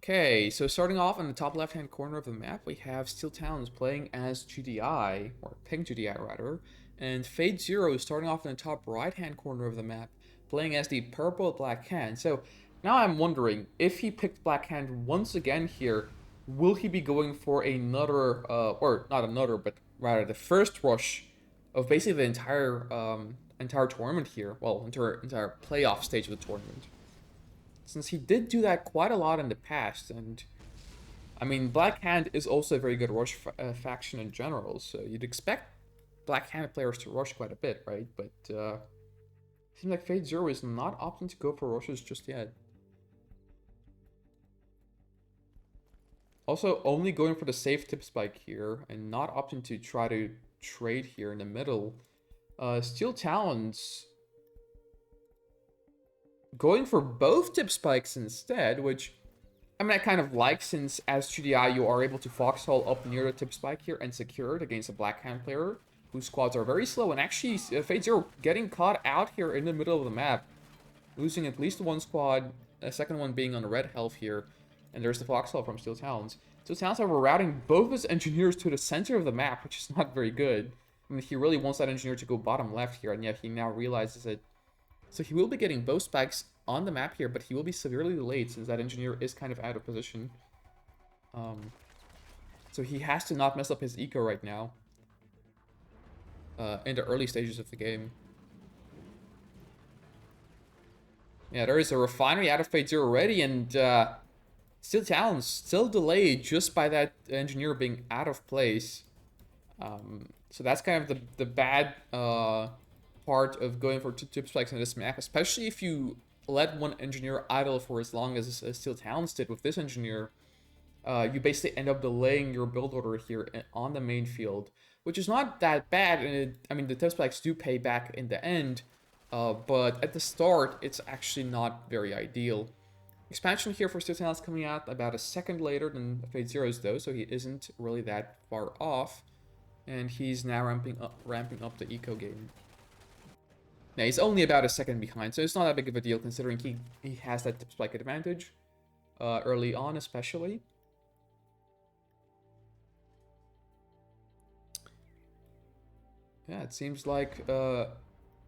Okay, so starting off in the top left-hand corner of the map, we have Steeltalons playing as GDI, or Pink GDI rather, and Fatezero starting off in the top right-hand corner of the map, playing as the purple Black Hand. So now I'm wondering, if he picked Black Hand once again here, will he be going for another, or not another, but rather the first rush of basically the entire tournament here? Well, entire playoff stage of the tournament. Since he did do that quite a lot in the past, and I mean, Black Hand is also a very good rush faction in general, so you'd expect Black Hand players to rush quite a bit, right? But it seems like Fatezero is not opting to go for rushes just yet. Also, only going for the safe tip spike here, and not opting to try to trade here in the middle. Steeltalons going for both tip spikes instead, which I mean I kind of like, since as GDI you are able to foxhole up near the tip spike here and secure it against a Black Hand player whose squads are very slow, and actually Fatezero getting caught out here in the middle of the map, losing at least one squad, a second one being on red health here, and there's the foxhole from Steeltalons. Steeltalons are routing both his engineers to the center of the map, which is not very good. I mean, he really wants that engineer to go bottom left here, and yet he now realizes it. So he will be getting both spikes on the map here, but he will be severely delayed since that engineer is kind of out of position. So he has to not mess up his eco right now. In the early stages of the game. Yeah, there is a refinery out of Fatezero already, and Steeltalons still delayed just by that engineer being out of place. So that's kind of the bad part of going for two tip spikes in this map, especially if you let one engineer idle for as long as Steeltalons did with this engineer. You basically end up delaying your build order here on the main field, which is not that bad. And I mean, the tip spikes do pay back in the end, but at the start, it's actually not very ideal. Expansion here for Steeltalons coming out about a second later than Fatezero's though, so he isn't really that far off. And he's now ramping up the eco game. Now, he's only about a second behind, so it's not that big of a deal considering he has that tip spike advantage early on, especially. Yeah, it seems like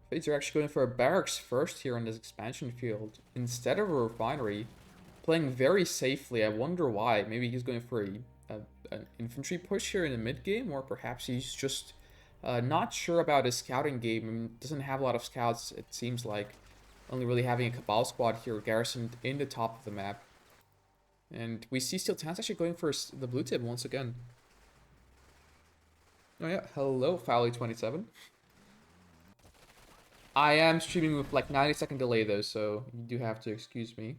Fates are actually going for a barracks first here on this expansion field instead of a refinery. Playing very safely. I wonder why. Maybe he's going for an infantry push here in the mid game, or perhaps he's just not sure about his scouting game. I mean, doesn't have a lot of scouts, it seems like. Only really having a Cabal squad here garrisoned in the top of the map. And we see Steeltalons actually going for the blue tip once again. Oh yeah, hello, Fowley27. I am streaming with like 90-second delay though, so you do have to excuse me.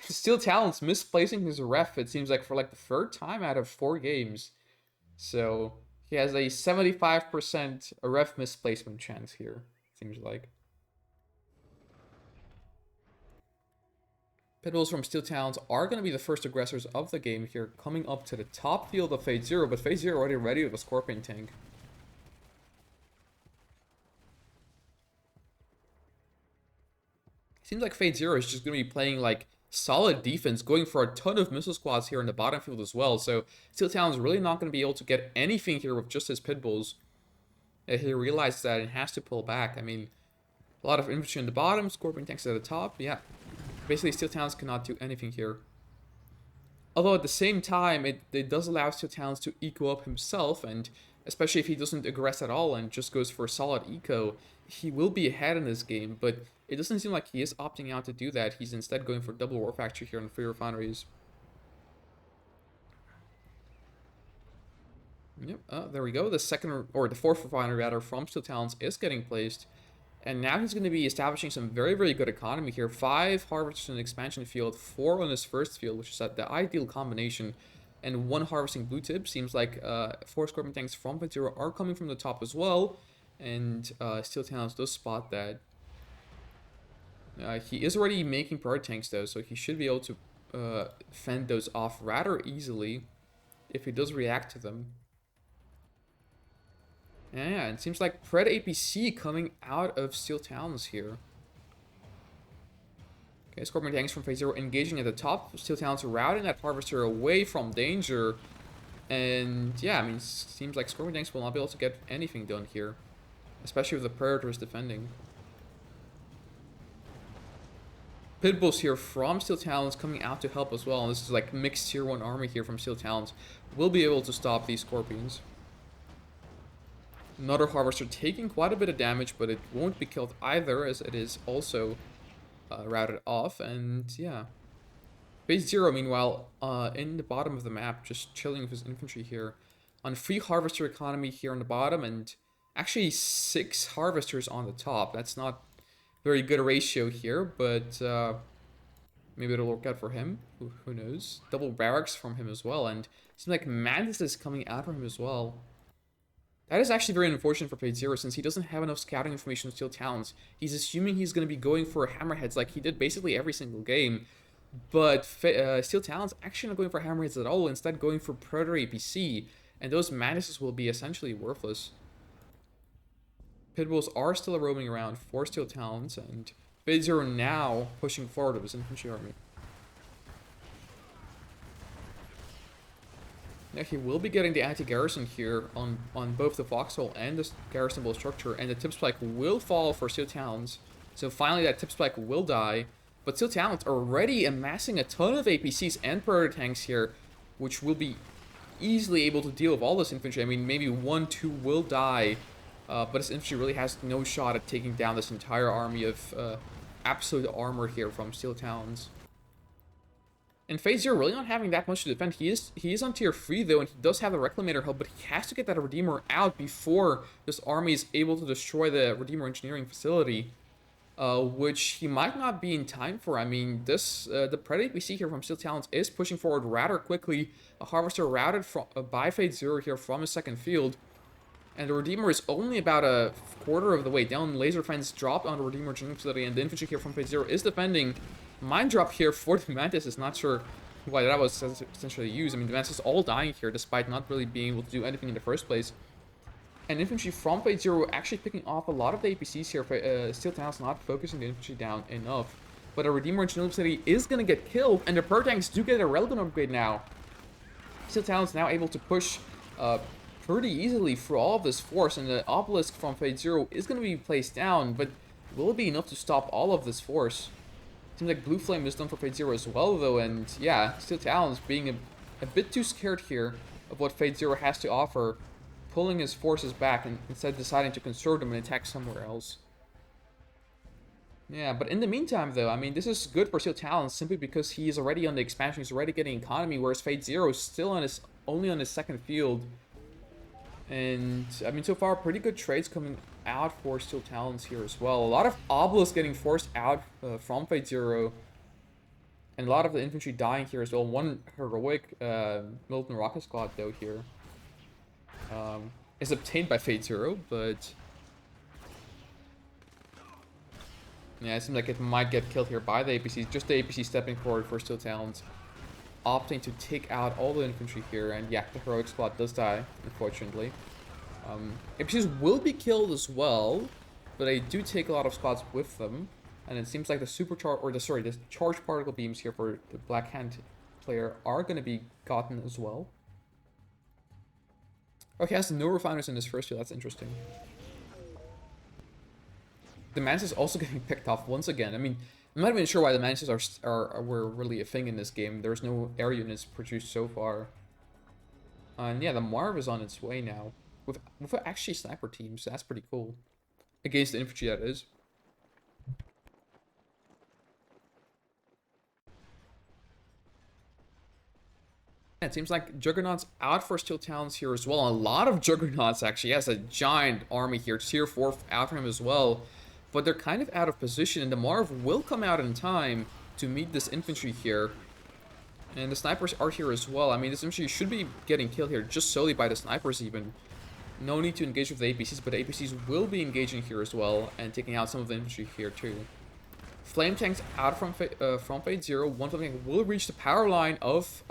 Steeltalons misplacing his ref, it seems like for like the third time out of 4 games. So he has a 75% ref misplacement chance here, seems like. Pitbulls from Steeltalons are going to be the first aggressors of the game here, coming up to the top field of Fatezero, but Fatezero already ready with a Scorpion tank. Seems like Fatezero is just going to be playing like solid defense, going for a ton of missile squads here in the bottom field as well, so Steeltalons really not going to be able to get anything here with just his Pitbulls. He realizes that and has to pull back. I mean, a lot of infantry in the bottom, Scorpion tanks at the top, yeah. Basically, Steeltalons cannot do anything here. Although at the same time, it does allow Steeltalons to eco up himself, and especially if he doesn't aggress at all and just goes for a solid eco, he will be ahead in this game, but it doesn't seem like he is opting out to do that. He's instead going for double war factory here on 3 refineries. Yep, there we go. The second, or the fourth refinery rather, from Steeltalons is getting placed. And now he's going to be establishing some very, very good economy here. 5 harvesters in the expansion field, 4 on his first field, which is the ideal combination. And 1 harvesting blue tip. Seems like 4 Scorpion tanks from Fatezero are coming from the top as well. And Steeltalons does spot that. He is already making priority tanks though, so he should be able to fend those off rather easily if he does react to them. Yeah, it seems like Pred APC coming out of Steeltalons here. Okay, Scorpion tanks from Fatezero engaging at the top. Steeltalons routing that Harvester away from danger. And yeah, I mean, seems like Scorpion tanks will not be able to get anything done here. Especially with the Predators defending. Pitbulls here from Steeltalons coming out to help as well. And this is like mixed tier 1 army here from Steeltalons. Will be able to stop these Scorpions. Another Harvester taking quite a bit of damage, but it won't be killed either, as it is also routed off. And yeah, Fatezero meanwhile in the bottom of the map, just chilling with his infantry here on 3 Harvester economy here on the bottom, and actually 6 Harvesters on the top. That's not very good ratio here, but maybe it'll work out for him. Who knows? Double barracks from him as well, and it seems like Mantis is coming out from him as well. That is actually very unfortunate for Fatezero, since he doesn't have enough scouting information on Steeltalons. He's assuming he's going to be going for hammerheads like he did basically every single game. But Steeltalons actually not going for hammerheads at all, instead going for Predator APC. And those Mantises will be essentially worthless. Pitbulls are still roaming around for Steeltalons, and Fatezero now pushing forward with his infantry army. Yeah, he will be getting the anti-garrison here on both the foxhole and the garrison ball structure, and the tip spike will fall for Steeltalons. So finally that tip spike will die, but Steeltalons are already amassing a ton of APCs and Predator tanks here. which will be easily able to deal with all this infantry. I mean, maybe 1, 2 will die, but this infantry really has no shot at taking down this entire army of absolute armor here from Steeltalons. And Fatezero really not having that much to defend. He is on tier 3 though, and he does have the Reclamator help, but he has to get that Redeemer out before this army is able to destroy the Redeemer engineering facility, which he might not be in time for. I mean, this the Predator we see here from Steeltalons is pushing forward rather quickly. A Harvester routed by Fatezero here from his second field, and the Redeemer is only about a quarter of the way down. Laser fence dropped on the Redeemer engineering facility, and the infantry here from Fatezero is defending. Mine drop here for the Mantis is not sure why that was essentially used. I mean, the Mantis is all dying here despite not really being able to do anything in the first place. And infantry from Fatezero actually picking off a lot of the APCs here. Steeltalons not focusing the infantry down enough. But a Redeemer engineering facility is going to get killed, and the Pro Tanks do get a Railgun upgrade now. Steeltalons now able to push pretty easily through all of this force, and the Obelisk from Fatezero is going to be placed down, but will it be enough to stop all of this force? Seems like Blue Flame is done for Fatezero as well, though, and yeah, Steeltalons being a bit too scared here of what Fatezero has to offer, pulling his forces back and instead deciding to conserve them and attack somewhere else. Yeah, but in the meantime, though, I mean, this is good for Steeltalons simply because he is already on the expansion, he's already getting economy, whereas Fatezero is still on only on his second field. And, I mean, so far, pretty good trades coming out for Steeltalons here as well. A lot of Obelisks getting forced out from Fatezero. And a lot of the infantry dying here as well. One heroic Milton Rocket Squad, though, here. Is obtained by Fatezero, but... yeah, it seems like it might get killed here by the APCs. Just the APC stepping forward for Steeltalons, opting to take out all the infantry here, and yeah, the heroic squad does die, unfortunately. APCs will be killed as well, but they do take a lot of squads with them, and it seems like the the charged particle beams here for the Black Hand player are going to be gotten as well. Okay, has no refiners in this first field. That's interesting. The Mantis is also getting picked off once again. I mean, I'm not even sure why the Mantis were really a thing in this game. There's no air units produced so far. And yeah, the Marv is on its way now. With actually sniper teams. That's pretty cool. Against the infantry, that is. Yeah, it seems like Juggernaut's out for Steeltalons here as well. A lot of Juggernauts, actually. He has a giant army here. Tier 4 out for him as well. But they're kind of out of position, and the Marv will come out in time to meet this infantry here. And the snipers are here as well. I mean, this infantry should be getting killed here just solely by the snipers even. No need to engage with the APCs, but the APCs will be engaging here as well and taking out some of the infantry here too. Flame tanks out from Fatezero. One flame tank will reach the power line of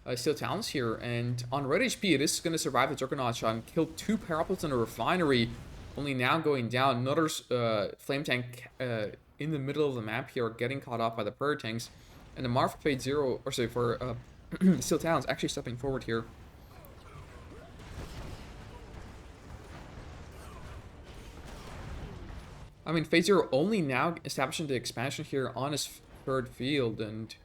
Steeltalons here, and on red HP, it is going to survive the Juggernaut shot and kill 2 Paraplets in a refinery. Only now going down. Another flame tank in the middle of the map here, getting caught off by the Predator tanks. And the Marv for Fatezero, or sorry, for Steeltalons actually stepping forward here. I mean, Fatezero only now establishing the expansion here on his third field, and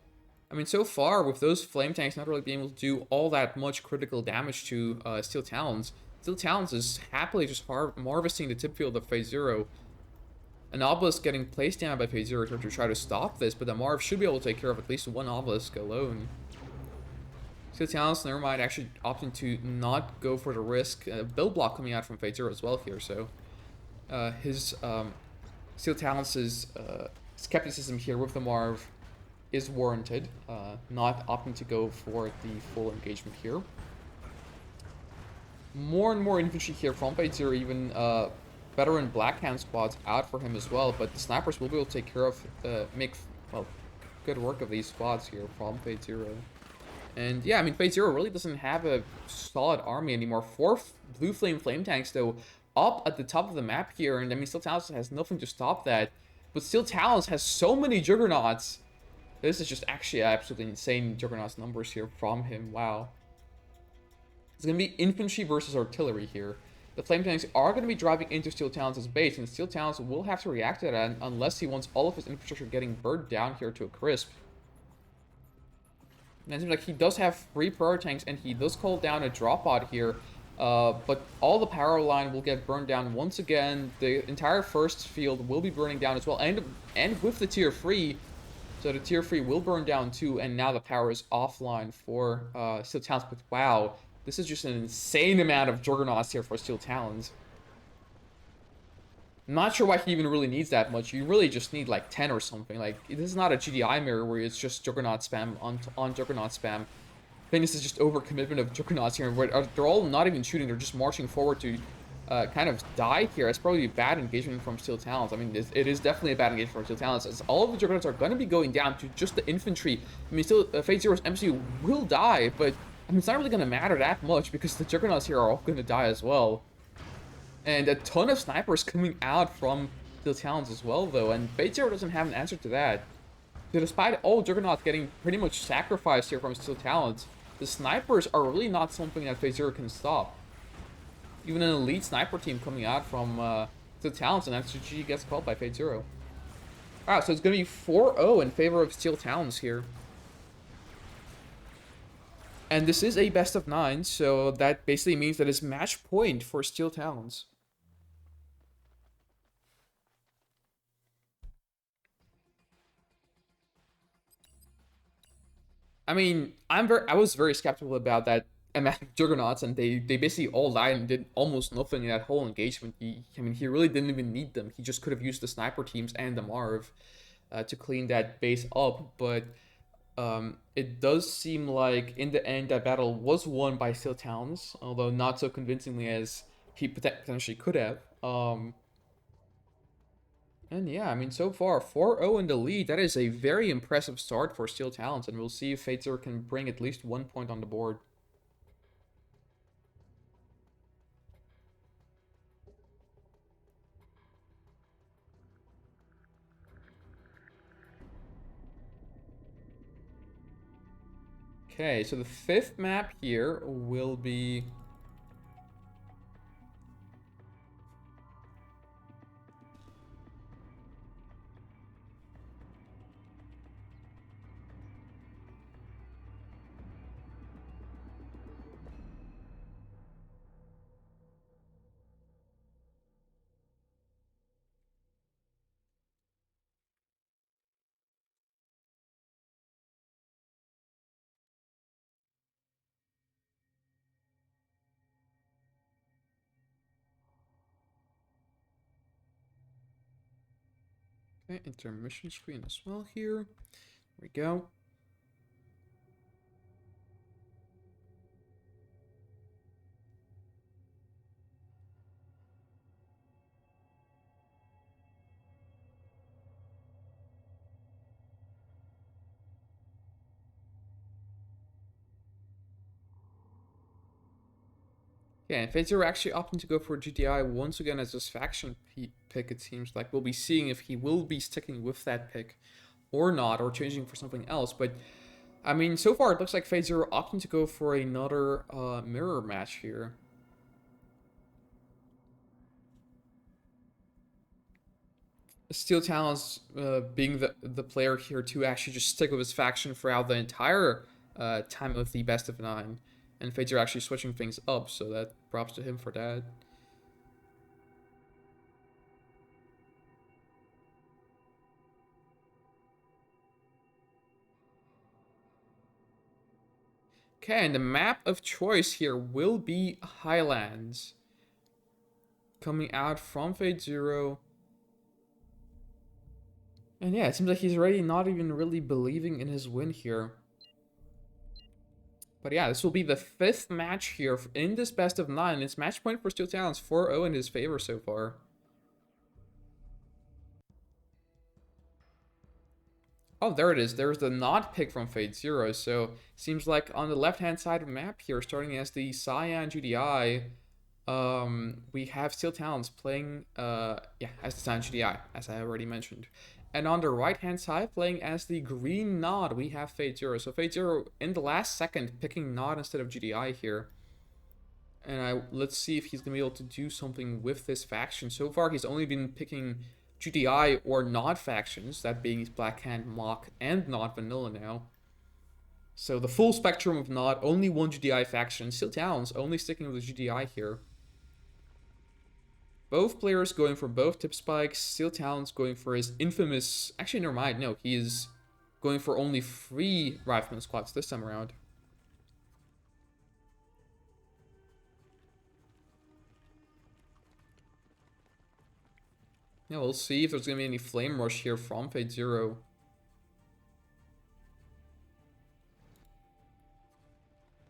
I mean, so far with those flame tanks not really being able to do all that much critical damage to Steeltalons, Steeltalons is happily just harvesting the tip field of Fatezero. An Obelisk getting placed down by Fatezero to try to stop this, but the Marv should be able to take care of at least one Obelisk alone. Steeltalons, never mind, actually opting to not go for the risk. Build block coming out from Fatezero as well here, so his Steeltalons' skepticism here with the Marv is warranted, not opting to go for the full engagement here. More and more infantry here from Fatezero, even veteran Black Hand squads out for him as well, but the snipers will be able to take care of, well, good work of these squads here from Fatezero. And yeah, I mean, Fatezero really doesn't have a solid army anymore. 4 blue flame tanks, though, up at the top of the map here, and I mean, Steeltalons has nothing to stop that, but Steeltalons has so many Juggernauts. This is just actually absolutely insane Juggernauts numbers here from him. Wow. It's going to be infantry versus artillery here. The flame tanks are going to be driving into Steeltalons' base, and Steeltalons will have to react to that unless he wants all of his infrastructure getting burned down here to a crisp. And it seems like he does have 3 power tanks, and he does call down a drop pod here. But all the power line will get burned down once again. The entire first field will be burning down as well. And with the tier 3, so the tier 3 will burn down too, and now the power is offline for Steeltalons. But wow, this is just an insane amount of Juggernauts here for Steeltalons. Not sure why he even really needs that much. You really just need like 10 or something. Like, this is not a GDI mirror where it's just Juggernaut spam on Juggernaut spam. I think this is just overcommitment of Juggernauts here. Where they're all not even shooting, they're just marching forward to kind of die here. It's probably a bad engagement from Steeltalons. I mean, it is definitely a bad engagement from Steeltalons, as all of the Juggernauts are going to be going down to just the infantry. I mean, still, Fatezero's MCU will die, but I mean, it's not really going to matter that much because the Juggernauts here are all going to die as well. And a ton of snipers coming out from Steeltalons as well, though, and Fatezero doesn't have an answer to that. So despite all Juggernauts getting pretty much sacrificed here from Steeltalons, the snipers are really not something that Fatezero can stop. Even an elite sniper team coming out from Steeltalons, and XG gets called by Fatezero. Wow, so it's going to be 4-0 in favor of Steeltalons here. And this is a best of 9, so that basically means that it's match point for Steeltalons. I mean, I was very skeptical about that amount of Juggernauts, and they basically all died and did almost nothing in that whole engagement. I mean, he really didn't even need them. He just could have used the sniper teams and the Marv to clean that base up, but it does seem like in the end that battle was won by Steeltalons, although not so convincingly as he potentially could have. And yeah, I mean, so far, 4-0 in the lead. That is a very impressive start for Steeltalons, and we'll see if Fatezero can bring at least 1 point on the board. Okay, so the 5th map here will be... Okay, intermission screen as well here. There we go. Yeah, and Fatezero actually opting to go for GTI once again as his faction pick, it seems like. We'll be seeing if he will be sticking with that pick or not, or changing for something else. But, I mean, so far it looks like Fatezero opting to go for another mirror match here. Steeltalons being the player here to actually just stick with his faction throughout the entire time of the best of 9. And Fatezero actually switching things up, so that props to him for that. Okay, and the map of choice here will be Highlands. Coming out from Fatezero. And yeah, it seems like he's already not even really believing in his win here. But yeah, this will be the 5th match here in this best of 9. It's match point for Steeltalons, 4-0 in his favor so far. Oh, there it is. There's the not pick from Fatezero. So, seems like on the left-hand side of the map here, starting as the Cyan GDI, we have Steeltalons playing, as the Cyan GDI, as I already mentioned. And on the right-hand side, playing as the green Nod, we have Fatezero. So Fatezero, in the last second, picking Nod instead of GDI here. And let's see if he's going to be able to do something with this faction. So far, he's only been picking GDI or Nod factions, that being Black Hand, Mock, and Nod Vanilla now. So the full spectrum of not only one GDI faction. Steeltalons only sticking with the GDI here. Both players going for both tip spikes. Steeltalons going for his infamous... Actually, never mind. No, he is going for only 3 rifleman squads this time around. Yeah, we'll see if there's going to be any flame rush here from Fatezero.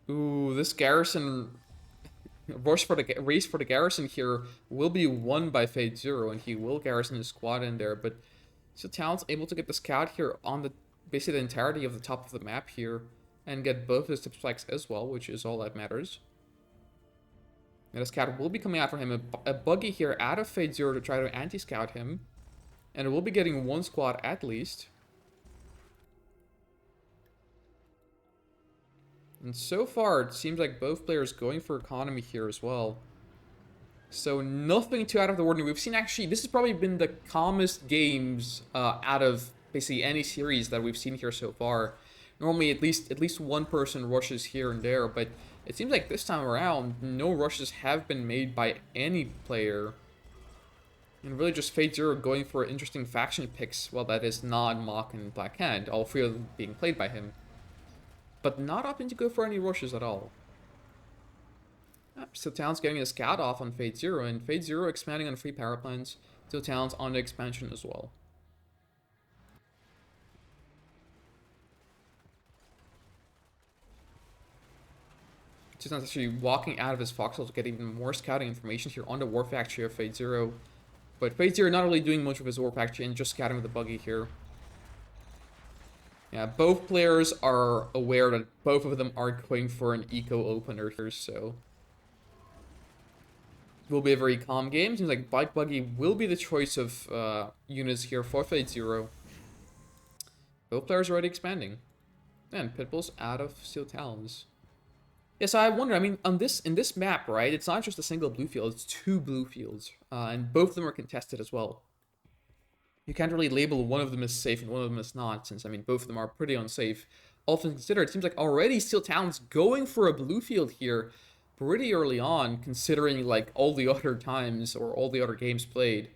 Ooh, this garrison race for the garrison here will be won by Fatezero, and he will garrison his squad in there. But Steeltalons able to get the scout here on the basically the entirety of the top of the map here, and get both his tip spikes as well, which is all that matters. And a scout will be coming out for him. A buggy here out of Fatezero to try to anti-scout him, and it will be getting 1 squad at least. And so far, it seems like both players going for economy here as well. So nothing too out of the ordinary. We've seen actually, this has probably been the calmest games out of basically any series that we've seen here so far. Normally, at least one person rushes here and there, but it seems like this time around, no rushes have been made by any player. And really just Fatezero going for interesting faction picks. Well, that is not Mach and Black Hand, all 3 of them being played by him. But not opting to go for any rushes at all. Steeltalons getting a scout off on Fatezero, and Fatezero expanding on 3 power plants. Steeltalons on the expansion as well. Steeltalons actually walking out of his foxhole to get even more scouting information here on the war factory of Fatezero. But Fatezero not really doing much of his war factory and just scouting with the buggy here. Yeah, both players are aware that both of them are going for an eco opener here, so it will be a very calm game. Seems like Bike Buggy will be the choice of units here for Fatezero. Both players are already expanding. And Pitbull's out of Steeltalons. Yeah, so I wonder, I mean, in this map, right, it's not just a single blue field, it's 2 blue fields. And both of them are contested as well. You can't really label one of them as safe and one of them as not, since, I mean, both of them are pretty unsafe. All things considered, it seems like already Steeltalons going for a blue field here pretty early on, considering, like, all the other times or all the other games played.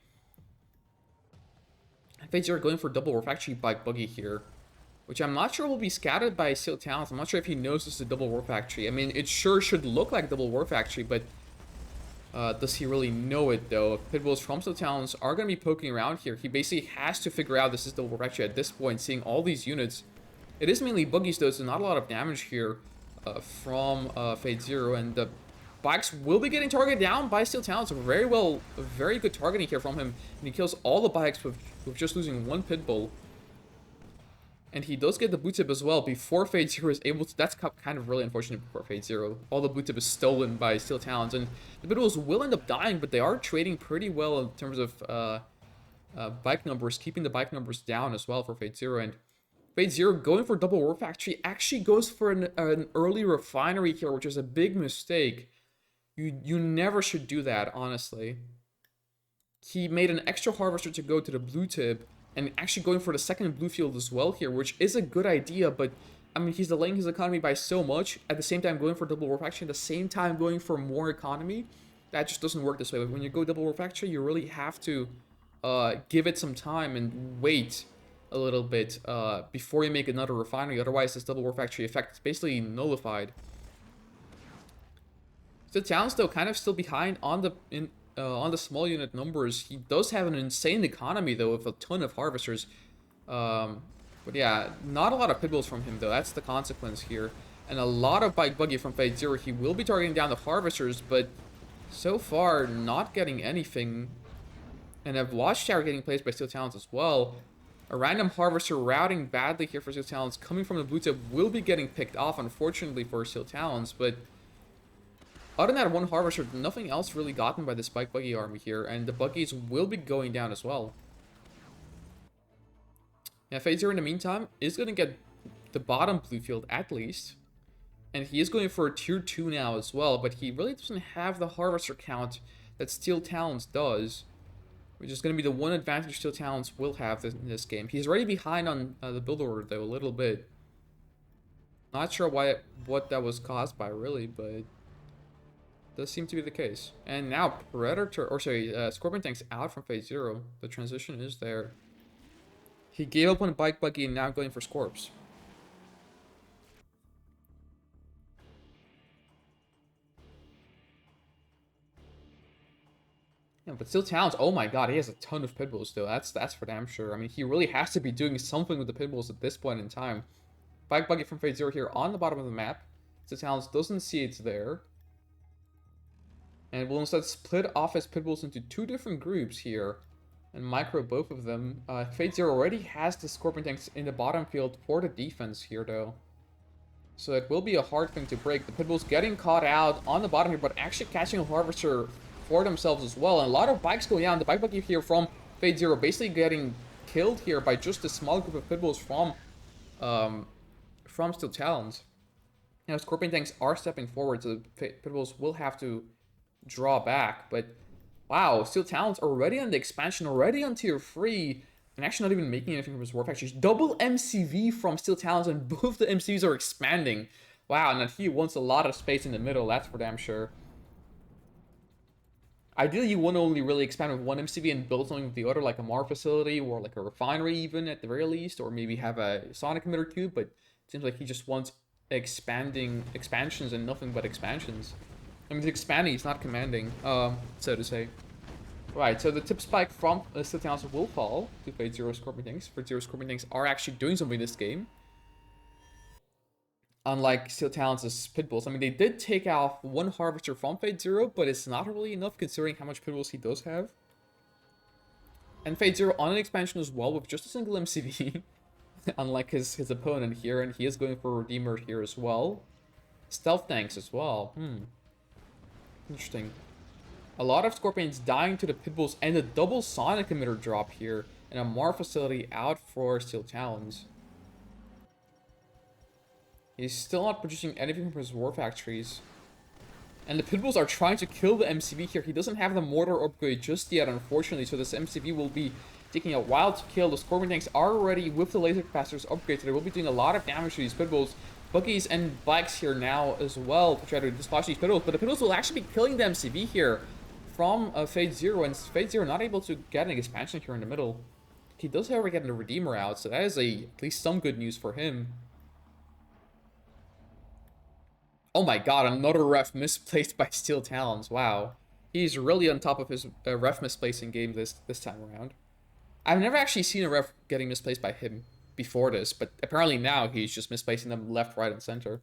Fatezero going for double war factory bike buggy here, which I'm not sure will be scouted by Steeltalons. I'm not sure if he knows this is a double war factory. I mean, it sure should look like double war factory, but does he really know it, though? Pitbulls from Steeltalons are going to be poking around here. He basically has to figure out this is double war factory at this point, seeing all these units. It is mainly buggies, though, so not a lot of damage here from Fatezero, and the bikes will be getting targeted down by Steeltalons. Very good targeting here from him, and he kills all the bikes with just losing 1 pitbull. And he does get the boot tip as well before Fatezero is able to... That's kind of really unfortunate for Fatezero. All the boot tip is stolen by Steeltalons, and the pitbulls will end up dying, but they are trading pretty well in terms of bike numbers, keeping the bike numbers down as well for Fatezero. And Fatezero going for double war factory actually goes for an early refinery here, which is a big mistake. You never should do that, honestly. He made an extra harvester to go to the blue tip, and actually going for the second blue field as well here, which is a good idea, but I mean, he's delaying his economy by so much, at the same time going for double war factory, at the same time going for more economy. That just doesn't work this way. But when you go double war factory, you really have to give it some time and wait a little bit before you make another refinery. Otherwise, this double war factory effect is basically nullified. The town's though kind of still behind on the small unit numbers. He does have an insane economy though, with a ton of harvesters. But yeah, not a lot of pitbulls from him though. That's the consequence here. And a lot of bike buggy from Fatezero. He will be targeting down the harvesters, but so far not getting anything. And a watchtower getting placed by Steeltalons as well. A random harvester routing badly here for Steeltalons coming from the blue tip will be getting picked off, unfortunately for Steeltalons, but other than that one harvester, nothing else really gotten by the spike buggy army here, and the buggies will be going down as well. Yeah, Fatezero in the meantime is going to get the bottom blue field at least, and he is going for a tier 2 now as well, but he really doesn't have the harvester count that Steeltalons does, which is going to be the one advantage Steeltalons will have in this game. He's already behind on the build order though, a little bit. Not sure what that was caused by, really, but does seem to be the case. And now Predator, or sorry, Scorpion Tank's out from Fatezero. The transition is there. He gave up on Bike Buggy and now going for Scorps. Yeah, but still Talons, oh my god, he has a ton of pitbulls still. That's for damn sure. I mean, he really has to be doing something with the pitbulls at this point in time. Bike Buggy from Fatezero here on the bottom of the map. Still Talons doesn't see it's there. And will instead split off his pitbulls into two different groups here. And micro both of them. Fatezero already has the Scorpion Tanks in the bottom field for the defense here, though. So it will be a hard thing to break. The pitbulls getting caught out on the bottom here, but actually catching a Harvester for themselves as well. And a lot of bikes going out. The bike buggy here from Fatezero basically getting killed here by just a small group of pitbulls from Steeltalons. Now, Scorpion Tanks are stepping forward, so the pitbulls will have to draw back. But wow, Steeltalons already on the expansion, already on tier 3, and actually not even making anything from his war factories. Double MCV from Steeltalons, and both the MCVs are expanding. Wow, and that he wants a lot of space in the middle, that's for damn sure. Ideally, you want to only really expand with one MCV and build something with the other, like a MAR facility or like a refinery even at the very least, or maybe have a Sonic emitter cube, but it seems like he just wants expansions and nothing but expansions. I mean, he's expanding, he's not commanding, so to say. Right, so the tip spike from Steeltalons will fall to Fatezero Scorpion Tanks. Fatezero Scorpion Tanks are actually doing something this game. Unlike Steeltalons' pitbulls. I mean, they did take out one Harvester from Fatezero, but it's not really enough considering how much pitbulls he does have. And Fatezero on an expansion as well with just a single MCV. Unlike his opponent here, and he is going for a Redeemer here as well. Stealth tanks as well. Interesting. A lot of Scorpions dying to the pitbulls and a double Sonic emitter drop here. And a MAR facility out for Steeltalons. He's still not producing anything from his war factories. And the pitbulls are trying to kill the MCV here. He doesn't have the mortar upgrade just yet, unfortunately. So this MCV will be taking a while to kill. The Scorpion Tanks are already with the laser capacitors upgrade, so they will be doing a lot of damage to these pitbulls. Buggies and bikes here now as well to try to dislodge these pitbulls. But the pitbulls will actually be killing the MCV here from Fatezero. And Fatezero not able to get an expansion here in the middle. He does, however, get a Redeemer out, so that is at least some good news for him. Oh my god, another ref misplaced by Steeltalons. Wow. He's really on top of his ref misplacing game this time around. I've never actually seen a ref getting misplaced by him before this, but apparently now he's just misplacing them left, right, and center.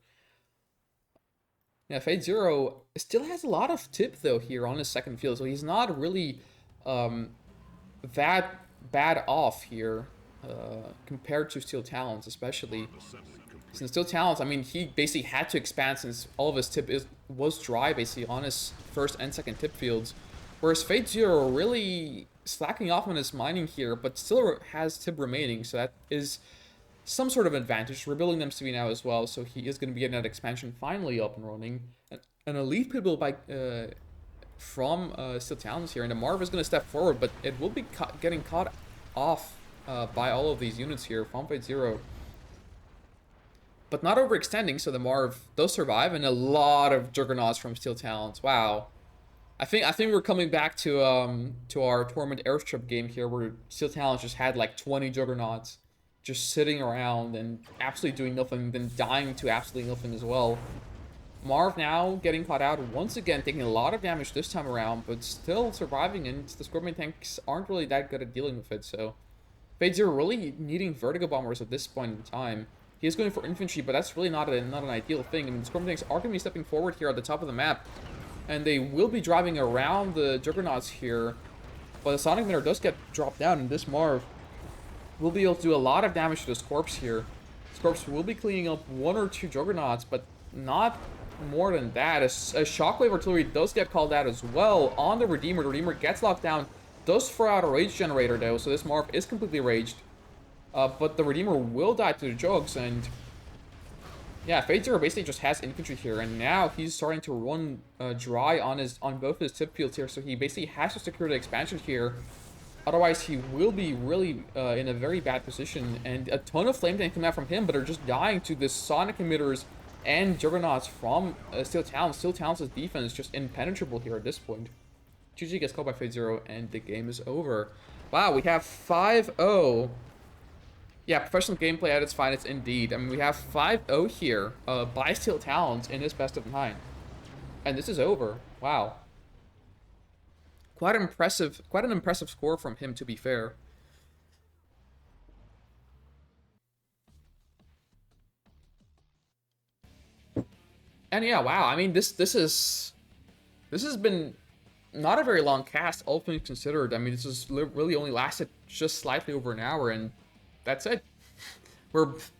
Yeah, Fatezero still has a lot of tip, though, here on his second field, so he's not really that bad off here compared to Steeltalons, especially. Since Steeltalons, I mean, he basically had to expand since all of his tip was dry, basically, on his first and second tip fields. Whereas Fatezero really slacking off on his mining here, but still has tip remaining, so that is some sort of advantage. We're building MCV now as well, so he is going to be getting that expansion finally up and running. An elite pitbull bike from Steeltalons here, and the Marv is going to step forward, but it will be getting caught off by all of these units here from Fatezero. But not overextending, so the Marv does survive, and a lot of Juggernauts from Steeltalons. Wow. I think we're coming back to our Torment Airstrip game here, where Steeltalons just had like 20 Juggernauts just sitting around and absolutely doing nothing, then dying to absolutely nothing as well. Marv now getting caught out once again, taking a lot of damage this time around, but still surviving, and the Scorpion Tanks aren't really that good at dealing with it, so Fatezero really needing Vertigo Bombers at this point in time. He is going for infantry, but that's really not an ideal thing. I mean, the Scorpion Tanks are going to be stepping forward here at the top of the map, and they will be driving around the Juggernauts here. But the Sonic Emitter does get dropped down, and this Marv will be able to do a lot of damage to the Scorps here. Scorps will be cleaning up one or two Juggernauts, but not more than that. A Shockwave Artillery does get called out as well on the Redeemer. The Redeemer gets locked down, does throw out a Rage Generator though, so this Marv is completely raged. But the Redeemer will die to the Jugs, and yeah, Fatezero basically just has infantry here, and now he's starting to run dry on both his tip fields here, so he basically has to secure the expansion here Otherwise, he will be really in a very bad position, and a ton of flame damage coming out from him, but are just dying to the Sonic emitters and Juggernauts from Steeltalons. Steeltalons' defense is just impenetrable here at this point. GG gets called by Fatezero, and the game is over. Wow, we have 5-0. Yeah, professional gameplay at its finest indeed. I mean, we have 5-0 here by Steeltalons in this best of 9. And this is over. Wow. Quite an impressive score from him, to be fair. And yeah, wow. I mean, this has been not a very long cast, all things considered. I mean, this has really only lasted just slightly over an hour, and that's it.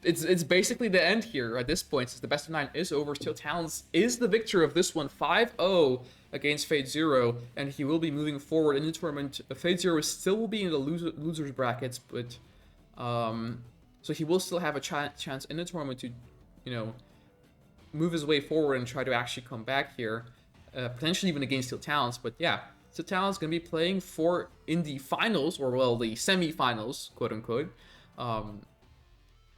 It's basically the end here at this point, since the best of 9 is over. Steeltalons is the victor of this one, 5-0 against Fatezero, and he will be moving forward in the tournament. Fatezero still will be in the losers brackets, but so he will still have a chance in the tournament to, you know, move his way forward and try to actually come back here, potentially even against Steeltalons. But yeah, Steeltalons gonna be playing in the finals, or well, the semi-finals, quote unquote.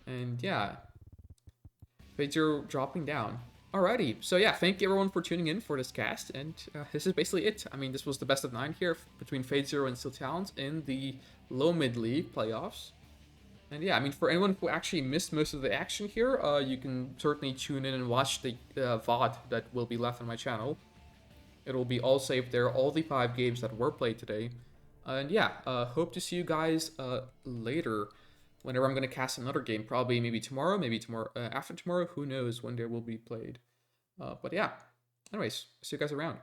And yeah, Fatezero dropping down. Alrighty, so yeah, thank you everyone for tuning in for this cast, and this is basically it. I mean, this was the best of 9 here between Fatezero and Steeltalons in the low-mid league playoffs. And yeah, I mean, for anyone who actually missed most of the action here, you can certainly tune in and watch the VOD that will be left on my channel. It will be all saved there, all the 5 games that were played today. And yeah, hope to see you guys later, whenever I'm going to cast another game. Probably maybe tomorrow, after tomorrow, who knows when they will be played. But yeah, anyways, see you guys around.